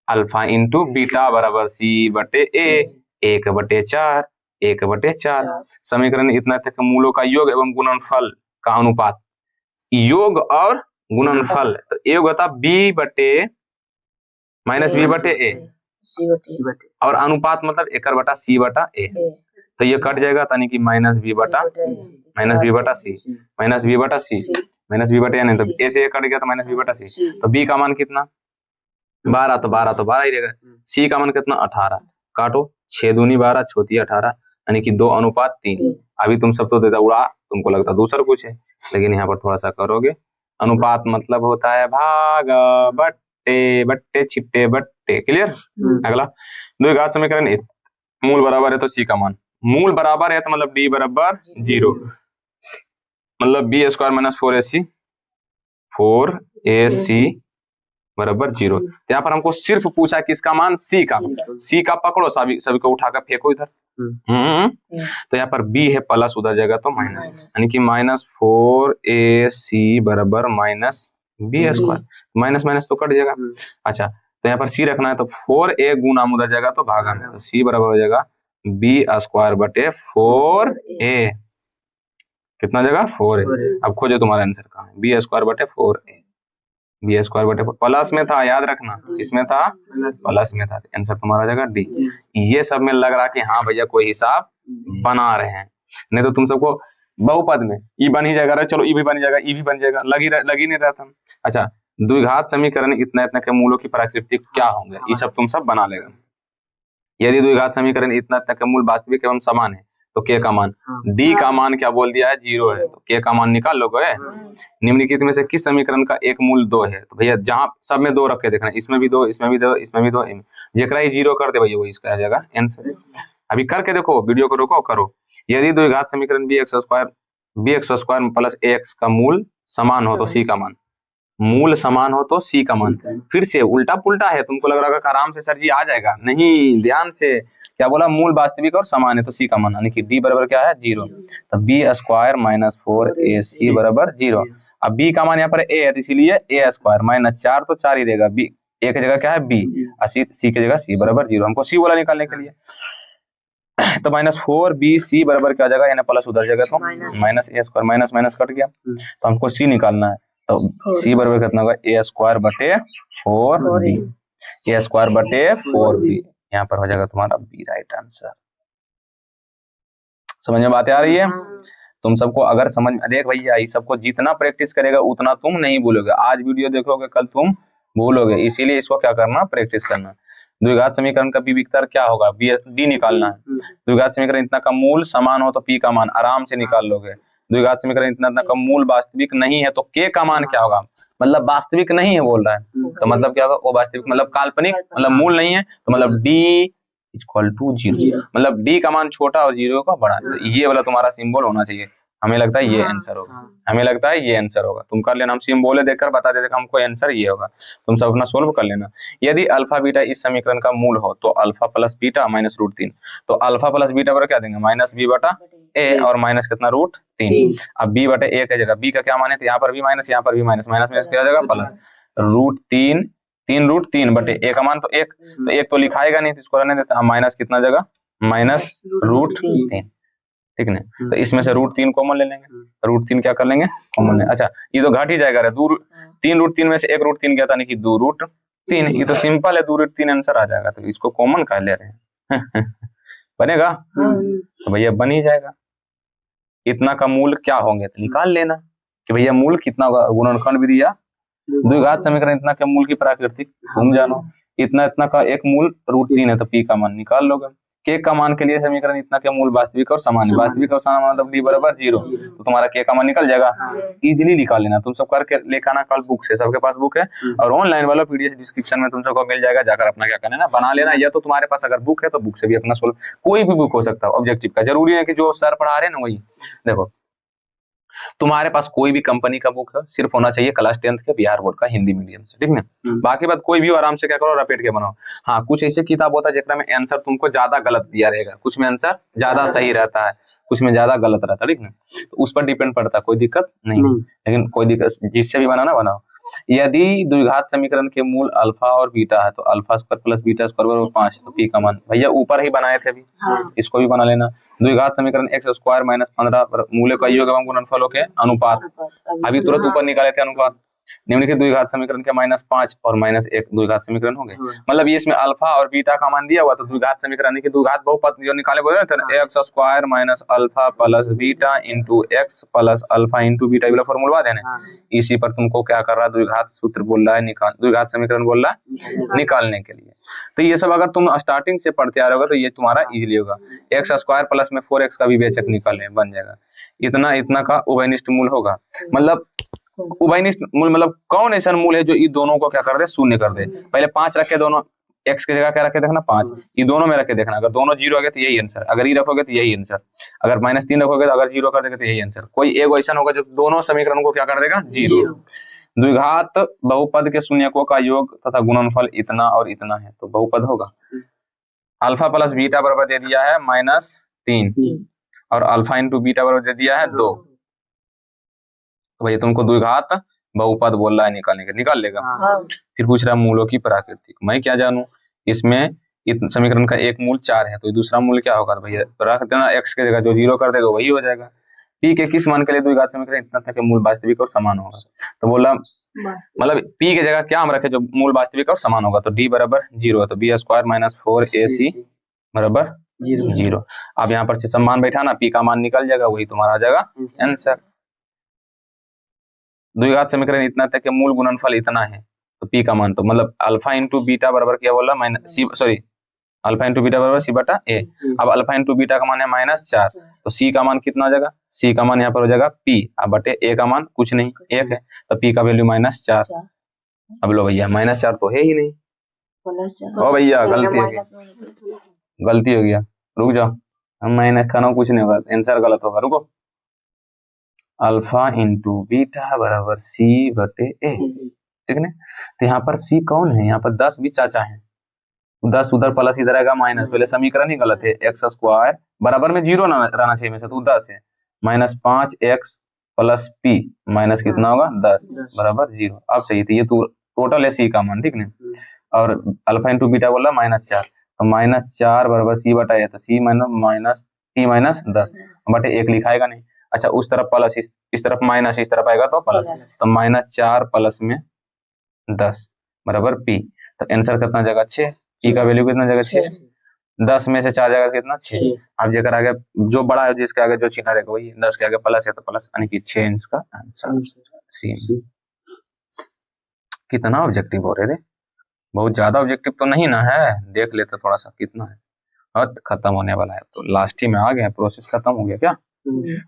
अल्फा इंटू बीटा बराबर सी बटे ए, 1/4, 1/4। समीकरण इतना इतना का मूलों का योग एवं गुणनफल का अनुपात, योग और गुणनफल, तो योग होता बी बटे माइनस बी बटे ए, और अनुपात मतलब 1/c बटा ए, तो ये कट जाएगा, यानी कि माइनस बी बटा सी, माइनस बी बटा सी, माइनस बी बटे नहीं, तो ए से कट गया तो माइनस बी बटा सी, तो बी का मान कितना 12, तो 12 ही रहेगा, सी का मान कितना 18, काटो 6 दूनी 12 छोटी 18, यानी कि 2:3। अभी तुम सब तो देता उड़ा, तुमको लगता दूसरा कुछ है, लेकिन यहाँ पर थोड़ा सा करोगे, अनुपात मतलब होता है भाग बट्टे बट्टे छिट्टे बट्टे। क्लियर। अगला द्विघात समीकरण इस मूल बराबर है तो सी का मान, मूल बराबर है तो मतलब डी बराबर 0, मतलब बी स्क्वायर माइनस 4ac बराबर 0। यहाँ पर हमको सिर्फ पूछा किसका मान, सी का। सी का पकड़ो, सभी को उठाकर फेंको इधर। तो यहाँ पर बी है प्लस, उधर जाएगा तो माइनस, यानी कि -4ac बराबर minus b square, minus minus तो कट जाएगा। अच्छा, तो यहाँ पर सी रखना है तो 4a गुना उधर जाएगा तो भागा में, तो सी बराबर हो जाएगा बी स्क्वायर बटे 4a। कितना जगह 4a। अब खोजो तुम्हारा आंसर कहाँ है, बी स्क्वायर बटे 4a, बी स्क्वायर बटे प्लस में था, याद रखना इसमें था प्लस में था, आंसर तुम्हारा जगह डी। ये सब में लग रहा कि हाँ भैया कोई हिसाब बना रहे हैं, नहीं तो तुम सबको बहुपद में ई बन ही जाएगा, चलो ई भी बन जाएगा, ई भी बन जाएगा, लग ही नहीं रहा था। अच्छा, द्विघात समीकरण इतना इतना के मूलों की प्रकृति क्या होंगे, ये सब तुम सब बना लेगा। यदि द्विघात समीकरण इतना इतना के मूल वास्तविक एवं समान है तो के का मान, डी का मान क्या बोल दिया है 0 है, तो के का मान निकाल लोगे। निम्नलिखित में से किस समीकरण का एक मूल 2 है, तो भैया जहां सब में 2 रख के देखना, इसमें भी 2, इसमें भी 2, इसमें भी 2, जेकरा ही 0 कर दे भैया वही इसका आ जाएगा आंसर। अभी करके देखो, वीडियो को रोको करो। यदि द्विघात समीकरण bx स्क्वायर प्लस ax का मूल समान हो तो सी का मान, मूल समान हो तो सी का मान। फिर से उल्टा पुल्टा है, तुमको लग रहा है आराम से सर जी आ जाएगा, नहीं, ध्यान से क्या बोला, मूल वास्तविक और समान है तो सी का मान, यानी कि डी बराबर क्या है 0, तो बी स्क्वायर माइनस 4ac बराबर 0। अब बी का मान यहाँ पर ए है तो इसीलिए ए स्क्वायर माइनस 4 तो 4 ही देगा, बी ए की जगह क्या है बी, सी की जगह सी बराबर 0। हमको सी वाला निकालने के लिए तो -4bc बराबर क्या हो जाएगा, यानी प्लस उधर जाएगा तो माइनस ए स्क्वायर, माइनस माइनस कट गया, तो हमको सी निकालना है, तो सी बराबर कितना होगा ए स्क्वायर बटे 4b, ए स्क्वायर बटे 4b, यहाँ पर हो जाएगा तुम्हारा बी राइट आंसर। समझ में बात आ रही है तुम सबको? अगर समझ में, देख भैया ये सबको जितना प्रैक्टिस करेगा उतना तुम नहीं भूलोगे, आज वीडियो देखोगे कल तुम भूलोगे, इसीलिए इसको क्या करना, प्रैक्टिस करना। द्विघात समीकरण का विविक्तर क्या होगा, डी निकालना है। द्विघात समीकरण इतना का मूल समान हो तो पी का मान आराम से निकाल लोगे। द्विघात समीकरण इतना इतना का मूल वास्तविक नहीं है तो के का मान क्या होगा, मतलब वास्तविक नहीं है बोल रहा है तो मतलब क्या होगा, वो वास्तविक मतलब काल्पनिक, मतलब मूल नहीं है तो मतलब डी इक्वल टू 0, मतलब डी का मान छोटा और 0 का बड़ा, तो ये वाला तुम्हारा सिंबल होना चाहिए। हमें लगता है ये आंसर होगा, हमें लगता है ये आंसर होगा। तुम कर लेना, हम सिंबल देखकर बता देते हमको आंसर ये होगा, तुम सब अपना सोल्व कर लेना। यदि अल्फा बीटा इस समीकरण का मूल हो तो अल्फा प्लस बीटा माइनस √3, तो अल्फा प्लस बीटा बराबर क्या देंगे, माइनस बी बटा ए, और माइनस कितना √3। अब बी बटे ए की जगह बी का क्या मान है, तो यहाँ पर भी माइनस, यहाँ पर भी माइनस, माइनस में क्या जाएगा प्लस, √3, 3√3 बटे ए का मान तो 1, तो 1 तो लिखाएगा नहीं तो इसको रहने देता, माइनस कितना जगह माइनस √3, ठीक है। तो इसमें से √3 कॉमन ले लेंगे, √3 क्या कर लेंगे कॉमन ले। अच्छा, ये तो घट ही जाएगा, 3√3 में से 1 √3 गया था, नहीं कि 2√3, ये तो सिंपल है, 2√3 आंसर आ जाएगा, तो इसको कॉमन कर ले रहे हैं बनेगा, तो भैया बन ही जाएगा। इतना का मूल क्या होंगे तो निकाल लेना कि भैया मूल कितना होगा, गुणनखंड विधि या द्विघात समीकरण इतना के मूल की प्रकृति तुम जानो, इतना इतना का एक मूल √3 है तो पी का मान निकाल लोगे। के का मान के लिए समीकरण इतना के मूल वास्तविक और समान, वास्तविक और समान मतलब डी बराबर 0, तो तुम्हारा के का मान निकल जाएगा, इजीली निकाल लेना। तुम सब करके लेकर आना कल बुक से, सबके पास बुक है, और ऑनलाइन वाला पीडीएफ डिस्क्रिप्शन में तुम सबको मिल जाएगा, जाकर अपना क्या करना है बना लेना, या तो तुम्हारे पास अगर बुक है तो बुक से भी अपना सोल्व, कोई भी बुक हो सकता है ऑब्जेक्टिव का, जरूरी है कि जो सर पढ़ा रहे हैं ना वही। देखो तुम्हारे पास कोई भी कंपनी का बुक है, सिर्फ होना चाहिए क्लास 10th के बिहार बोर्ड का हिंदी मीडियम से, ठीक ना। बाकी बात कोई भी आराम से क्या करो, रपेट के बनाओ। हाँ, कुछ ऐसे किताब होता है जिसमें आंसर तुमको ज्यादा गलत दिया रहेगा, कुछ में आंसर ज्यादा सही रहता है, कुछ में ज्यादा गलत रहता है, ठीक ना, तो उस पर डिपेंड पड़ता है, कोई दिक्कत नहीं, लेकिन कोई दिक्कत जिससे भी बनाना बनाओ। यदि द्विघात समीकरण के मूल अल्फा और बीटा है तो alpha square plus beta square बराबर 5, तो पी का मान भैया ऊपर ही बनाए थे अभी, इसको भी बना लेना। द्विघात समीकरण x स्क्वायर माइनस 15 मूल्य का योग एवं गुणनफलों के अनुपात, अभी तुरंत ऊपर निकाले थे अनुपात। निम्नलिखित द्विघात समीकरण के -5 और -1 द्विघात समीकरण हो गए, मतलब ये इसमें अल्फा और बीटा का मान दिया हुआ, तो द्विघात समीकरण की द्विघात बहुपद जो निकाले बोले थे, x square minus alpha plus beta into x plus alpha into beta, वाला फॉर्मूला देना। इसी पर तुमको क्या कर रहा है, द्विघात सूत्र बोल रहा है, द्विघात समीकरण बोल रहा है निकालने के लिए। तो ये सब अगर तुम स्टार्टिंग से पढ़ते आ रहे होगा तो ये तुम्हारा इजीली होगा। x स्क्वायर प्लस में 4x का विवेचक निकालने बन जाएगा, इतना इतना का उभयनिष्ठ मूल होगा, मतलब उभयनिष्ठ मूल मतलब कौन ऐसा मूल है जो ये दोनों को क्या कर दे, शून्य कर दे। पहले 5 रखे, दोनों x की जगह क्या रखे देखना 5, ये दोनों में रखे देखना, अगर दोनों 0 आ गए तो यही आंसर, अगर ये रखोगे तो यही आंसर, अगर -3 रखोगे तो अगर 0 कर देगा तो यही आंसर। कोई एक ऐसा होगा जो दोनों समीकरण को क्या कर देगा, 0। द्विघात बहुपद के शून्यकों का योग तथा गुणनफल इतना और इतना है, तो बहुपद होगा। अल्फा प्लस बीटा बराबर दे दिया है -3 और अल्फा इंटू बीटा बराबर दे दिया है 2। तो भैया तुमको द्विघात बहुपद बोल रहा है निकालने का, निकाल लेगा। फिर पूछ रहा है मूलों की प्राकृतिक, मैं क्या जानूं, इसमें समीकरण का एक मूल 4 है, तो दूसरा मूल क्या होगा, भैया रख देना x की जगह, जो 0 कर देगा वही हो जाएगा। p के किस मान के लिए द्विघात समीकरण इतना था कि मूल वास्तविक और समान होगा, तो बोला मतलब p की जगह क्या हम रखे जो मूल वास्तविक और समान होगा, तो d बराबर 0 है, तो b² - 4ac बराबर 0। अब यहाँ पर सम्मान बैठाना, p का मान निकल जाएगा, वही तुम्हारा आ जाएगा आंसर। द्विघात समीकरण इतना तक के मूल गुणनफल इतना है, तो p का मान तो मतलब अल्फा इंटू बीटा बराबर क्या बोला अल्फा इंटू बीटा बराबर c/a। अब अल्फा इंटू बीटा का मान है -4, तो c का मान कितना हो जाएगा, c का मान यहाँ पर हो जाएगा p, अब बटे a का मान कुछ नहीं 1 है, तो p का वैल्यू -4। अब लो भैया -4 तो है ही नहीं, ओ भैया गलती हो गया, रुक जाओ, हम माइनस खाना कुछ नहीं होगा, आंसर गलत होगा, रुको। अल्फा इंटू बीटा बराबर c/a, ठीक है। तो यहाँ पर c कौन है, यहाँ पर 10 भी चाचा है, 10 उधर प्लस इधर आएगा माइनस, पहले समीकरण ही गलत है, x² बराबर में 0 ना रहना चाहिए में से, तो 10 है, -5x प्लस p माइनस कितना होगा 10 बराबर 0। अब सही, तो ये तो टोटल है c का मान, ठीक है। और अल्फा इंटू बीटा बोला -4, तो -4 बराबर c/a, तो c माइनस p माइनस 10 बटे 1 लिखाएगा नहीं। अच्छा उस तरफ प्लस, इस तरफ माइनस, इस तरफ आएगा तो प्लस, तो -4 प्लस में 10 बराबर p, तो आंसर कितना जाएगा 6, p का वैल्यू कितना जाएगा 6, 10 में से 4 जाएगा कितना 6। अब जेकर आगे जो बड़ा है जिसके आगे जो चिन्ह रहेगा वही 10 के आगे प्लस है तो प्लस, यानी कि 6 इंच का आंसर सी। कितना ऑब्जेक्टिव हो रहे रे, बहुत ज्यादा ऑब्जेक्टिव तो नहीं ना है, देख लेते थोड़ा सा कितना है, और खत्म होने वाला है, तो लास्ट ही में आ गया, प्रोसेस खत्म हो गया क्या।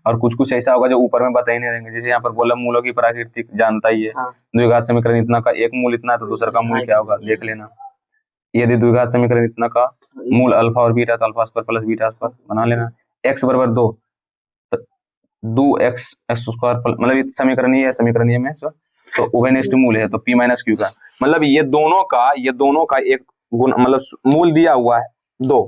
और कुछ कुछ ऐसा होगा जो ऊपर में बता ही नहीं रहेंगे, जैसे यहाँ पर बोला मूलों की प्राकृतिक जानता ही है, द्विघात समीकरण इतना का एक मूल इतना है, तो दूसरा का मूल क्या होगा देख लेना। यदि द्विघात समीकरण इतना का मूल अल्फा और बीटा, तो अल्फा² प्लस बीटा² बना लेना। x बराबर 2, तो 2x मतलब समीकरण ही है, समीकरण ये में तो उभयनिष्ठ मूल है, तो p माइनस q का मतलब ये दोनों का एक गुण मतलब मूल दिया हुआ है 2,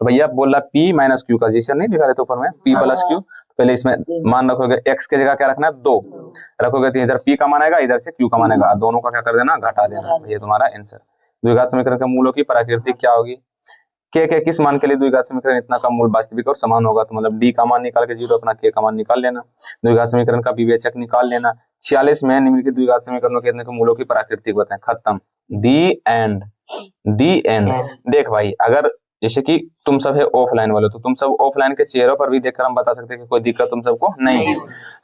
तो भैया बोल रहा p माइनस q का, जैसे नहीं लिखा रहता ऊपर में p प्लस q, तो पहले इसमें मान रखोगे x की जगह क्या रखना है 2 रखोगे, तो इधर p का मान आएगा, इधर से q का मान आएगा, दोनों का क्या कर देना घटा देना, ये तुम्हारा आंसर। द्विघात समीकरण के मूलों की प्राकृतिक क्या होगी, के किस मान के लिए द्विघात समीकरण इतना का मूल वास्तविक और समान होगा, तो मतलब d का मान निकाल के 0 अपना k का मान निकाल लेना, द्विघात समीकरण का विवेचक निकाल लेना। 46 में निम्नलिखित द्विघात समीकरणों के इतने के मूलों की प्राकृतिक बताएं, खत्म, दी एंड। देख भाई, अगर जैसे कि तुम सब है ऑफलाइन वाले, तो तुम सब ऑफलाइन के चेहरों पर भी देखकर हम बता सकते हैं कि कोई दिक्कत तुम सबको नहीं है।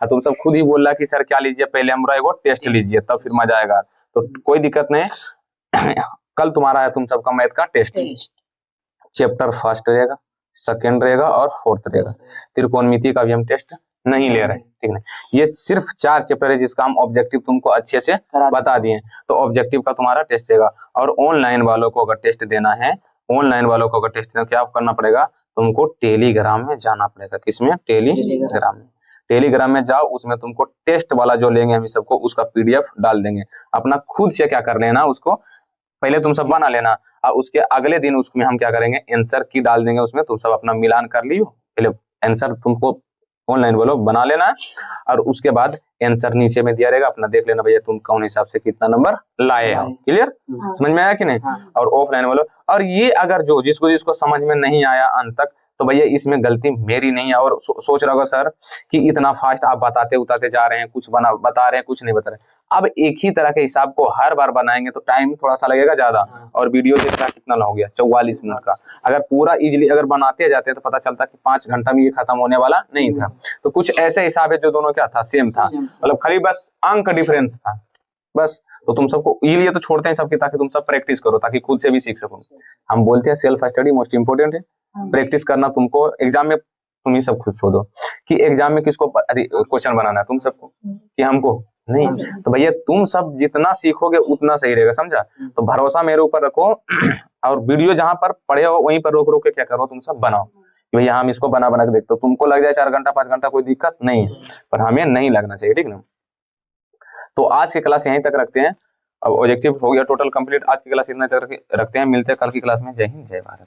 तुम सब खुद ही बोल रहा कि सर क्या लीजिए, पहले हमारा एगो टेस्ट लीजिए तब फिर मजा आएगा, तो कोई दिक्कत नहीं। कल तुम्हारा है तुम सबका मैथ का टेस्ट, चैप्टर फर्स्ट रहेगा, सेकंड रहेगा और फोर्थ रहेगा। त्रिकोणमिति का भी हम टेस्ट नहीं ले रहे, ठीक है। ये सिर्फ 4 चैप्टर है जिसका हम ऑब्जेक्टिव तुमको अच्छे से बता दिए, तो ऑब्जेक्टिव का तुम्हारा टेस्ट रहेगा। और ऑनलाइन वालों को अगर टेस्ट देना है, क्या करना पड़ेगा, तुमको टेलीग्राम में जाना पड़ेगा। किसमें, टेलीग्राम में। टेलीग्राम में जाओ, उसमें तुमको टेस्ट वाला जो लेंगे हम सबको उसका PDF डाल देंगे, अपना खुद से क्या कर लेना, उसको पहले तुम सब बना लेना, और उसके अगले दिन उसमें हम क्या करेंगे, आंसर की डाल देंगे, उसमें तुम सब अपना मिलान कर लियो। पहले आंसर तुमको ऑनलाइन बोलो बना लेना है, और उसके बाद आंसर नीचे में दिया रहेगा, अपना देख लेना भैया तुम कौन हिसाब से कितना नंबर लाए हो। क्लियर, समझ में आया कि नहीं। और ऑफलाइन बोलो, और ये अगर जो जिसको समझ में नहीं आया अंत तक, तो भैया इसमें गलती मेरी नहीं है। और सोच रहा होगा सर कि इतना फास्ट आप बताते जा रहे हैं, कुछ बता रहे हैं, कुछ नहीं बता रहे। अब एक ही तरह के हिसाब को हर बार बनाएंगे तो टाइम थोड़ा सा लगेगा ज्यादा, और वीडियो देखना कितना हो गया 44 मिनट का। अगर पूरा इजीली अगर बनाते जाते तो पता चलता कि 5 घंटा में ये खत्म होने वाला नहीं था। तो कुछ ऐसे हिसाब है जो दोनों क्या था, सेम था, मतलब खाली बस अंक डिफरेंस था बस। तो तुम सबको इसलिए तो छोड़ते हैं सबके, ताकि तुम सब प्रैक्टिस करो, ताकि खुद से भी सीख सको। हम बोलते हैं सेल्फ स्टडी मोस्ट इंपोर्टेंट है, प्रैक्टिस करना। तुमको एग्जाम में तुम ही सब खुद सोचो कि एग्जाम में किसको क्वेश्चन बनाना है, तुम सबको कि हमको, नहीं। तो भैया तुम सब जितना सीखोगे उतना सही रहेगा, समझा। तो भरोसा मेरे ऊपर रखो और वीडियो जहां पर पढ़े हो वहीं पर रोक रोक के क्या करो, तुम सब बनाओ कि भैया हम इसको बना बना के देखते हो। तुमको लग जाए 4 घंटा 5 घंटा कोई दिक्कत नहीं है, पर हमें नहीं लगना चाहिए, ठीक ना। तो आज की क्लास यहीं तक रखते हैं। अब ऑब्जेक्टिव हो गया टोटल कंप्लीट। आज की क्लास इतना तक रखते हैं, मिलते हैं कल की क्लास में। जय हिंद जय भारत।